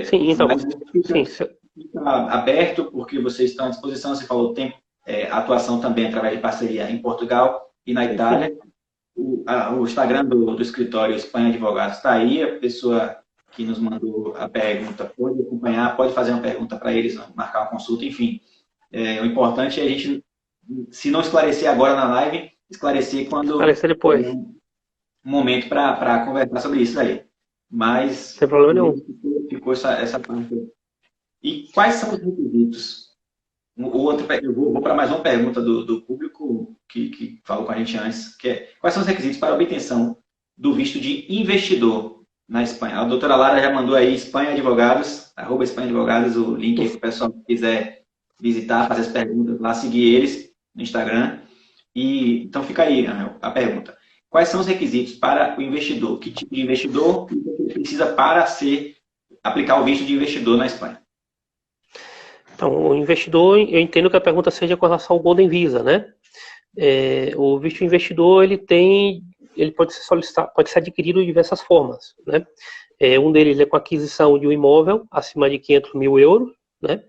Sim, então. Fica aberto, porque vocês estão à disposição. Você falou tem atuação também através de parceria em Portugal e na Itália. O Instagram do escritório Espanha Advogados está aí. A pessoa que nos mandou a pergunta pode acompanhar, pode fazer uma pergunta para eles, marcar uma consulta, enfim. O importante é a gente, se não esclarecer agora na live, esclarecer quando esclarecer depois. Um momento para conversar sobre isso aí. Mas sem problema nenhum. Ficou essa parte. E quais são os requisitos? Eu vou para mais uma pergunta do público que falou com a gente antes, que é: quais são os requisitos para a obtenção do visto de investidor na Espanha? A doutora Lara já mandou aí Espanha Advogados, @Espanha Advogados, o link aí para o pessoal que quiser visitar, fazer as perguntas lá, seguir eles no Instagram. Então fica aí a pergunta. Quais são os requisitos para o investidor? Que tipo de investidor ele precisa para aplicar o visto de investidor na Espanha? Então, o investidor, eu entendo que a pergunta seja com relação ao Golden Visa, né? O visto de investidor, ele pode ser solicitado, pode ser adquirido de diversas formas, né? Um deles é com a aquisição de um imóvel acima de 500 mil euros, né?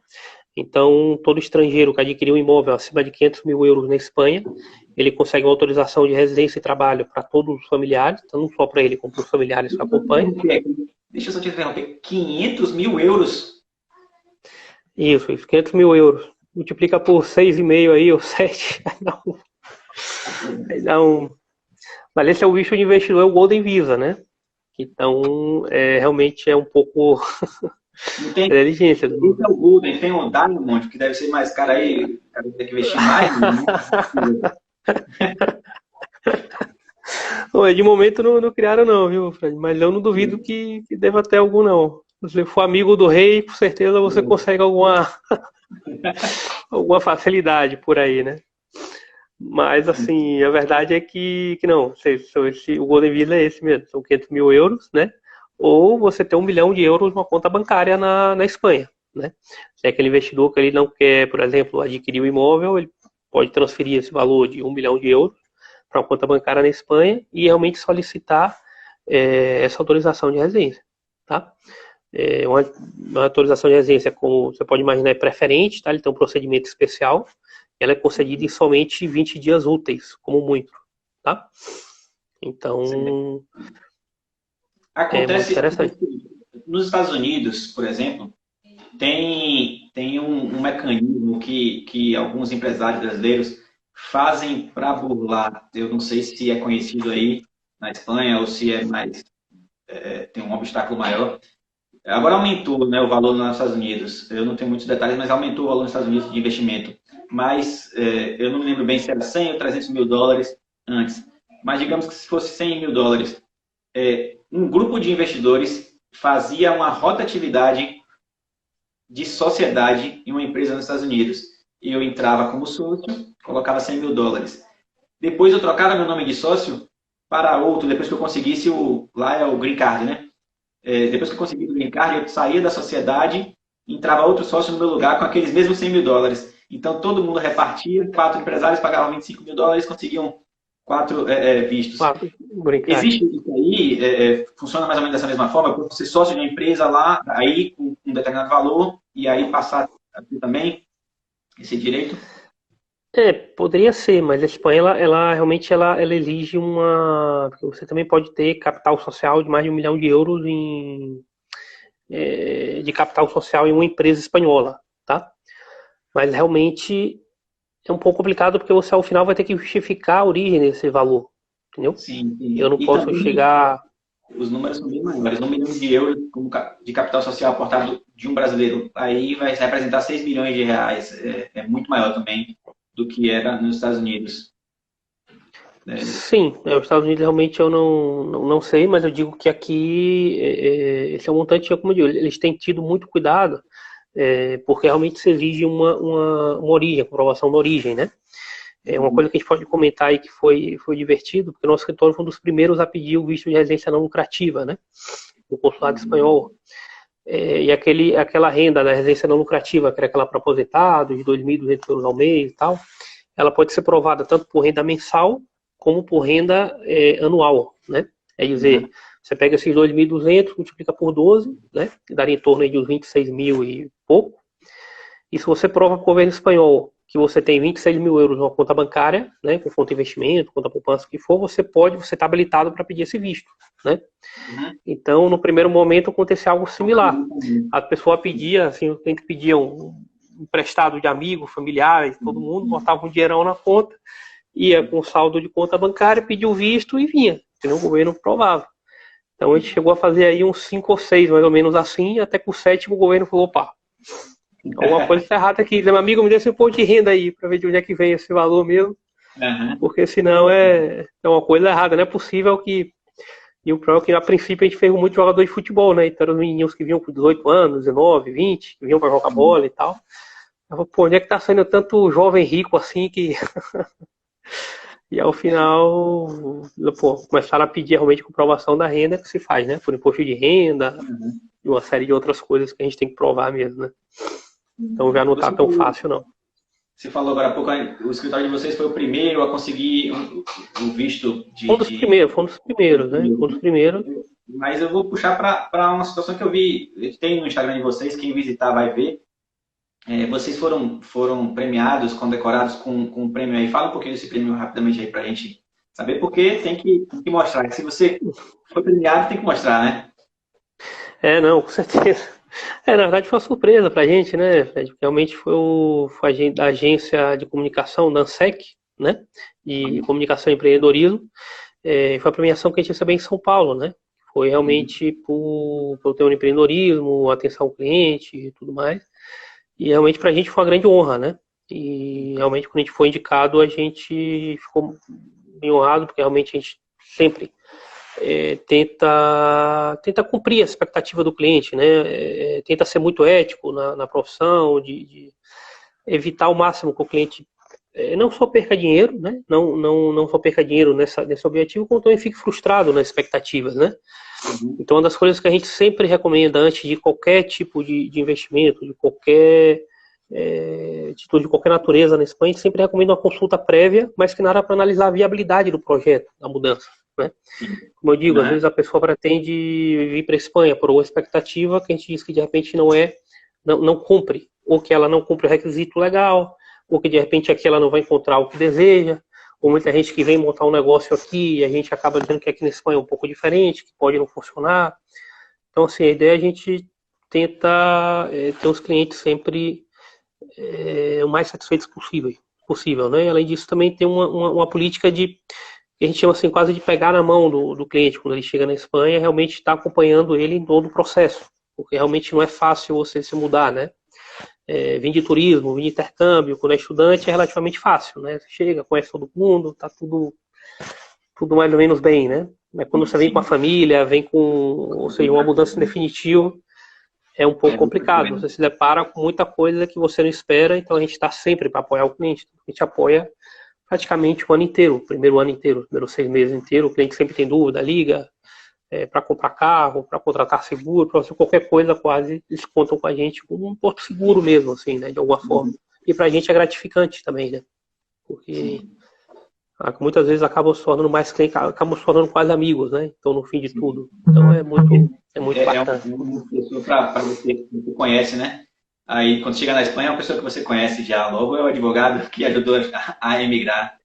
Então, todo estrangeiro que adquiriu um imóvel acima de 500 mil euros na Espanha, ele consegue uma autorização de residência e trabalho para todos os familiares, então não só para ele, como para os familiares que acompanham. Deixa eu só te interromper. 500 mil euros? Isso, 500 mil euros. Multiplica por 6,5 aí, ou 7, aí dá um. Mas esse é o visto de investidor, é o Golden Visa, né? Então, realmente é um pouco Não tem, inteligência. esse é o Golden, tem o Diamond, que deve ser mais caro aí, o cara tem que investir mais, né? De momento não criaram não, viu, Fred? Mas eu não duvido que deva ter algum não. Se você for amigo do rei, com certeza você consegue alguma facilidade por aí, né? Mas, assim, a verdade é que não. O Golden Visa é esse mesmo. São 500 mil euros, né? Ou você tem 1 milhão de euros numa conta bancária na Espanha, né? Se é aquele investidor que ele não quer, por exemplo, adquirir o imóvel, ele pode transferir esse valor de 1 milhão de euros para uma conta bancária na Espanha e realmente solicitar essa autorização de residência, tá? Uma autorização de residência, como você pode imaginar, é preferente, tá? Ele tem um procedimento especial. Ela é concedida em somente 20 dias úteis, como muito, tá? Então, é muito Acontece interessante. nos Estados Unidos, por exemplo, tem um mecanismo que alguns empresários brasileiros fazem para burlar. Eu não sei se é conhecido aí na Espanha ou se é mais tem um obstáculo maior. Agora aumentou, né, o valor nos Estados Unidos. Eu não tenho muitos detalhes, mas aumentou o valor nos Estados Unidos de investimento. Mas eu não me lembro bem se era 100 ou 300 mil dólares antes. Mas digamos que se fosse 100 mil dólares, um grupo de investidores fazia uma rotatividade de sociedade em uma empresa nos Estados Unidos. E eu entrava como sócio, colocava 100 mil dólares. Depois eu trocava meu nome de sócio para outro, depois que eu conseguisse lá é o Green Card, né? Depois que eu consegui o Green Card, eu saía da sociedade, entrava outro sócio no meu lugar com aqueles mesmos 100 mil dólares. Então todo mundo repartia, 4 empresários pagavam 25 mil dólares, conseguiam 4 vistos. Existe isso aí, funciona mais ou menos dessa mesma forma, você ser sócio de uma empresa lá, aí com um determinado valor, e aí passar aqui também esse direito? Poderia ser, mas a Espanha, ela realmente ela exige uma. Você também pode ter capital social de mais de 1 milhão de euros de capital social em uma empresa espanhola, tá? Mas realmente é um pouco complicado porque você ao final vai ter que justificar a origem desse valor, entendeu? Sim. Eu não E posso também, chegar. os números são bem maiores. 1 milhão de euros de capital social aportado de um brasileiro, aí vai representar 6 milhões de reais. É muito maior também do que era nos Estados Unidos. Sim, os Estados Unidos realmente eu não sei, mas eu digo que aqui esse é um montante, como eu digo, eles têm tido muito cuidado, porque realmente se exige uma origem, a comprovação da origem, né? Uma coisa que a gente pode comentar aí que foi divertido, porque o nosso escritório foi um dos primeiros a pedir o visto de residência não lucrativa, né? No consulado espanhol. E aquela renda da residência não lucrativa, que era aquela para aposentado, de 2.200 euros ao mês e tal, ela pode ser provada tanto por renda mensal como por renda anual, né? É dizer, você pega esses 2.200, multiplica por 12, né? Que daria em torno aí de uns 26 mil e pouco. E se você prova para o governo espanhol que você tem 26 mil euros numa conta bancária, né, com conta investimento, conta poupança, o que for, você está habilitado para pedir esse visto, né? Então, no primeiro momento, acontecia algo similar. A pessoa pedia, assim, o cliente pedia um emprestado de amigos, familiares, todo mundo, botava um dinheirão na conta, ia com saldo de conta bancária, pedia o visto e vinha, senão o governo provava. Então, a gente chegou a fazer aí uns 5 ou 6, mais ou menos assim, até que o sétimo o governo falou, opa, alguma coisa está errada aqui. Meu amigo, me dê esse imposto de renda aí, para ver de onde é que vem esse valor mesmo. Porque senão é uma coisa errada. Não é possível que... E o problema é que, a princípio, a gente fez muito jogador de futebol, né? Então, os meninos que vinham com 18 anos, 19, 20, que vinham para jogar bola e tal. Eu falei, pô, onde é que tá saindo tanto jovem rico assim que... E ao final, pô, começaram a pedir realmente comprovação da renda que se faz, né? Por imposto de renda e uma série de outras coisas que a gente tem que provar mesmo, né? Então já não tá tão fácil, não. Você falou agora há pouco, o escritório de vocês foi o primeiro a conseguir o visto de... Foi um dos primeiros, né? Foi um dos primeiros. Mas eu vou puxar para uma situação que eu vi, tem no Instagram de vocês, quem visitar vai ver. Vocês foram premiados, condecorados com um prêmio aí. Fala um pouquinho desse prêmio rapidamente aí para a gente saber, porque tem que mostrar. Se você foi premiado, tem que mostrar, né? Não, com certeza. Na verdade foi uma surpresa pra gente, né, Fred? Porque realmente foi da agência de comunicação, da ANSEC, né? De comunicação e empreendedorismo. Foi a premiação que a gente recebeu em São Paulo, né? Foi realmente por ter um empreendedorismo, atenção ao cliente e tudo mais. E realmente pra gente foi uma grande honra, né? E realmente quando a gente foi indicado, a gente ficou bem honrado, porque realmente a gente sempre tenta cumprir a expectativa do cliente, né? Tenta ser muito ético na profissão, de evitar ao máximo que o cliente não só perca dinheiro, né? Não só perca dinheiro nesse objetivo, como também fique frustrado nas expectativas, né? Então, uma das coisas que a gente sempre recomenda antes de qualquer tipo de investimento, de qualquer título de qualquer natureza na Espanha, a gente sempre recomenda uma consulta prévia, mas que nada para analisar a viabilidade do projeto, da mudança, né? Como eu digo, às vezes a pessoa pretende vir para a Espanha por uma expectativa que a gente diz que de repente não cumpre, ou que ela não cumpre o requisito legal, ou que de repente aqui ela não vai encontrar o que deseja, ou muita gente que vem montar um negócio aqui e a gente acaba dizendo que aqui na Espanha é um pouco diferente, que pode não funcionar. Então, assim, a ideia é a gente tenta ter os clientes sempre o mais satisfeitos possível, né? Além disso, também tem uma política que a gente chama assim quase de pegar na mão do cliente quando ele chega na Espanha, realmente estar acompanhando ele em todo o processo, porque realmente não é fácil você se mudar, né? Vim de turismo, vim de intercâmbio, quando é estudante é relativamente fácil, né? Você chega, conhece todo mundo, tá tudo mais ou menos bem, né? Mas quando você vem com a família, vem com, ou seja, uma mudança definitiva, é um pouco complicado. Você se depara com muita coisa que você não espera, então a gente está sempre para apoiar o cliente. A gente apoia praticamente o ano inteiro, o primeiro ano inteiro, os primeiros 6 meses inteiros. O cliente sempre tem dúvida, liga para comprar carro, para contratar seguro, para qualquer coisa quase, eles contam com a gente como um porto seguro mesmo, assim, né, de alguma forma. E para a gente é gratificante também, né? Porque muitas vezes acabam se tornando mais clientes, acabam se tornando quase amigos, né? Então, no fim de tudo. Então, é muito bacana. É uma pessoa para você que você conhece, né? Aí, quando chega na Espanha, é uma pessoa que você conhece já. Logo é o advogado que ajudou a emigrar.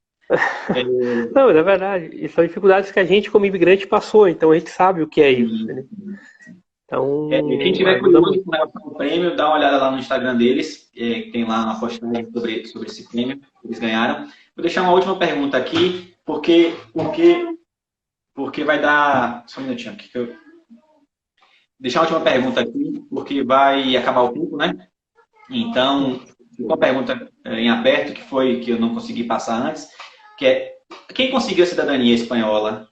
Não, é verdade. E são dificuldades que a gente, como imigrante, passou. Então, a gente sabe o que é isso. Né? Então, quem tiver curioso com relação ao prêmio, dá uma olhada lá no Instagram deles. Tem lá uma postagem sobre esse prêmio que eles ganharam. Vou deixar uma última pergunta aqui, porque vai dar... Só um minutinho aqui que eu... Deixar uma última pergunta aqui, porque vai acabar o tempo, né? Então, uma pergunta em aberto que eu não consegui passar antes, que é: quem conseguiu a cidadania espanhola,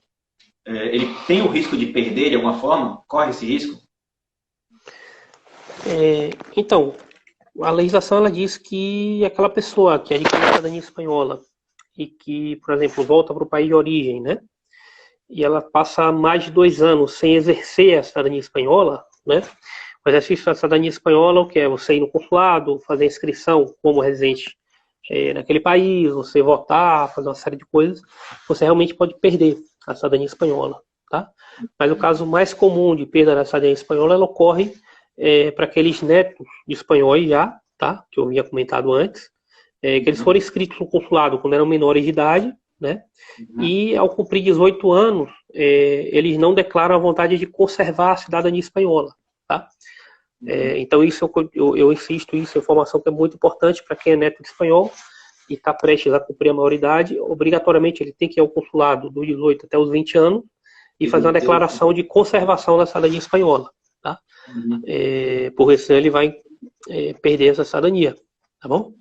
ele tem o risco de perder de alguma forma? Corre esse risco? Então, a legislação ela diz que aquela pessoa que adquire a cidadania espanhola e que, por exemplo, volta para o país de origem, né? E ela passa mais de 2 anos sem exercer a cidadania espanhola, né? O exercício da cidadania espanhola, o que é você ir no consulado, fazer inscrição como residente naquele país, você votar, fazer uma série de coisas, você realmente pode perder a cidadania espanhola, tá? Mas o caso mais comum de perda da cidadania espanhola, ela ocorre para aqueles netos de espanhóis já, tá? Que eu havia comentado antes, que eles foram inscritos no consulado quando eram menores de idade, né? E ao cumprir 18 anos, eles não declaram a vontade de conservar a cidadania espanhola, tá? Então isso eu insisto, isso é informação que é muito importante para quem é neto de espanhol e está prestes a cumprir a maioridade. Obrigatoriamente ele tem que ir ao consulado dos 18 até os 20 anos e fazer uma declaração de conservação da cidadania espanhola, tá? Porque senão ele vai perder essa cidadania, tá bom?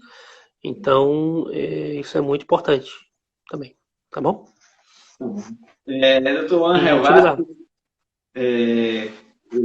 Então isso é muito importante também, tá bom? Doutor Ángel Vasco,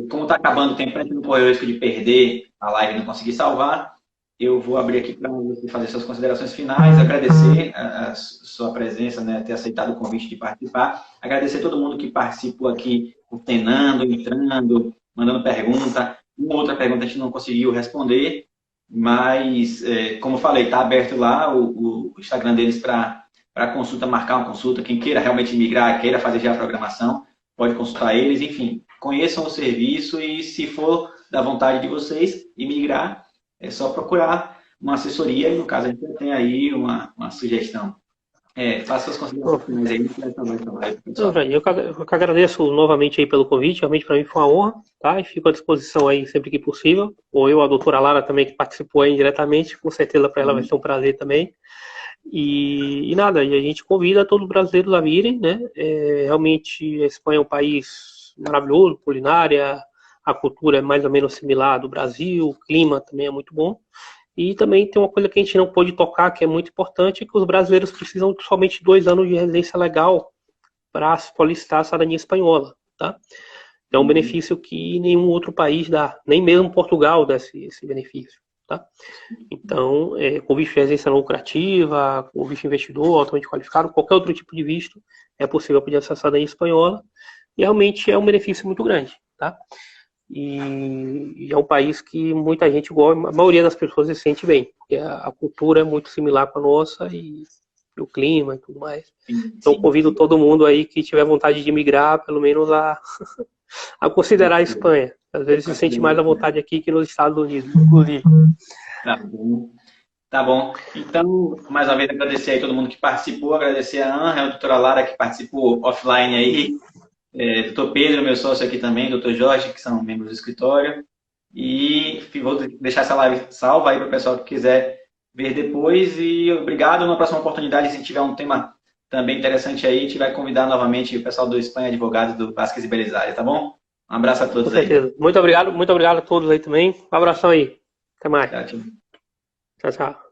como está acabando o tempo, para a gente não correr o risco de perder a live e não conseguir salvar, eu vou abrir aqui para você fazer suas considerações finais, agradecer a sua presença, né, ter aceitado o convite de participar, agradecer a todo mundo que participou aqui, ordenando, entrando, mandando pergunta. Uma outra pergunta a gente não conseguiu responder, mas, como eu falei, está aberto lá o Instagram deles para consulta, marcar uma consulta. Quem queira realmente migrar, queira fazer já a programação, pode consultar eles. Enfim, conheçam o serviço e, se for da vontade de vocês e migrar, é só procurar uma assessoria e, no caso, a gente tem aí uma sugestão. Faça suas considerações finais aí nessa nossa live, Não, pessoal. velho, eu que agradeço novamente aí pelo convite, realmente para mim foi uma honra, tá? E fico à disposição aí sempre que possível. Ou eu, a doutora Lara também, que participou aí indiretamente, com certeza para ela vai ser um prazer também. E nada, e a gente convida todos os brasileiros a virem, né? Realmente a Espanha é um país maravilhoso, culinária, a cultura é mais ou menos similar à do Brasil, o clima também é muito bom. E também tem uma coisa que a gente não pôde tocar, que é muito importante, que os brasileiros precisam de somente 2 anos de residência legal para solicitar a cidadania espanhola, tá? É um benefício que nenhum outro país dá, nem mesmo Portugal dá esse benefício, tá? Então, com visto de residência não lucrativa, com visto de investidor altamente qualificado, qualquer outro tipo de visto, é possível pedir essa cidadania espanhola, e realmente é um benefício muito grande, tá? E é um país que muita gente gosta, a maioria das pessoas se sente bem, porque a cultura é muito similar com a nossa e o clima e tudo mais. Então convido todo mundo aí que tiver vontade de migrar, pelo menos a considerar a Espanha. Às vezes se sente mais à vontade aqui que nos Estados Unidos, inclusive. Tá bom. Tá bom. Então, mais uma vez, agradecer aí todo mundo que participou, agradecer a Ana, a doutora Lara, que participou offline aí, doutor Pedro, meu sócio aqui também, doutor Jorge, que são membros do escritório. E vou deixar essa live salva aí para o pessoal que quiser ver depois. E obrigado. Na próxima oportunidade, se tiver um tema também interessante aí, a gente vai convidar novamente o pessoal do Espanha Advogados do Vasquez e Belisário, tá bom? Um abraço a Com todos aí. certeza. Muito obrigado a todos aí também. Um abração aí. Até mais. Tchau, tchau. Tchau, tchau.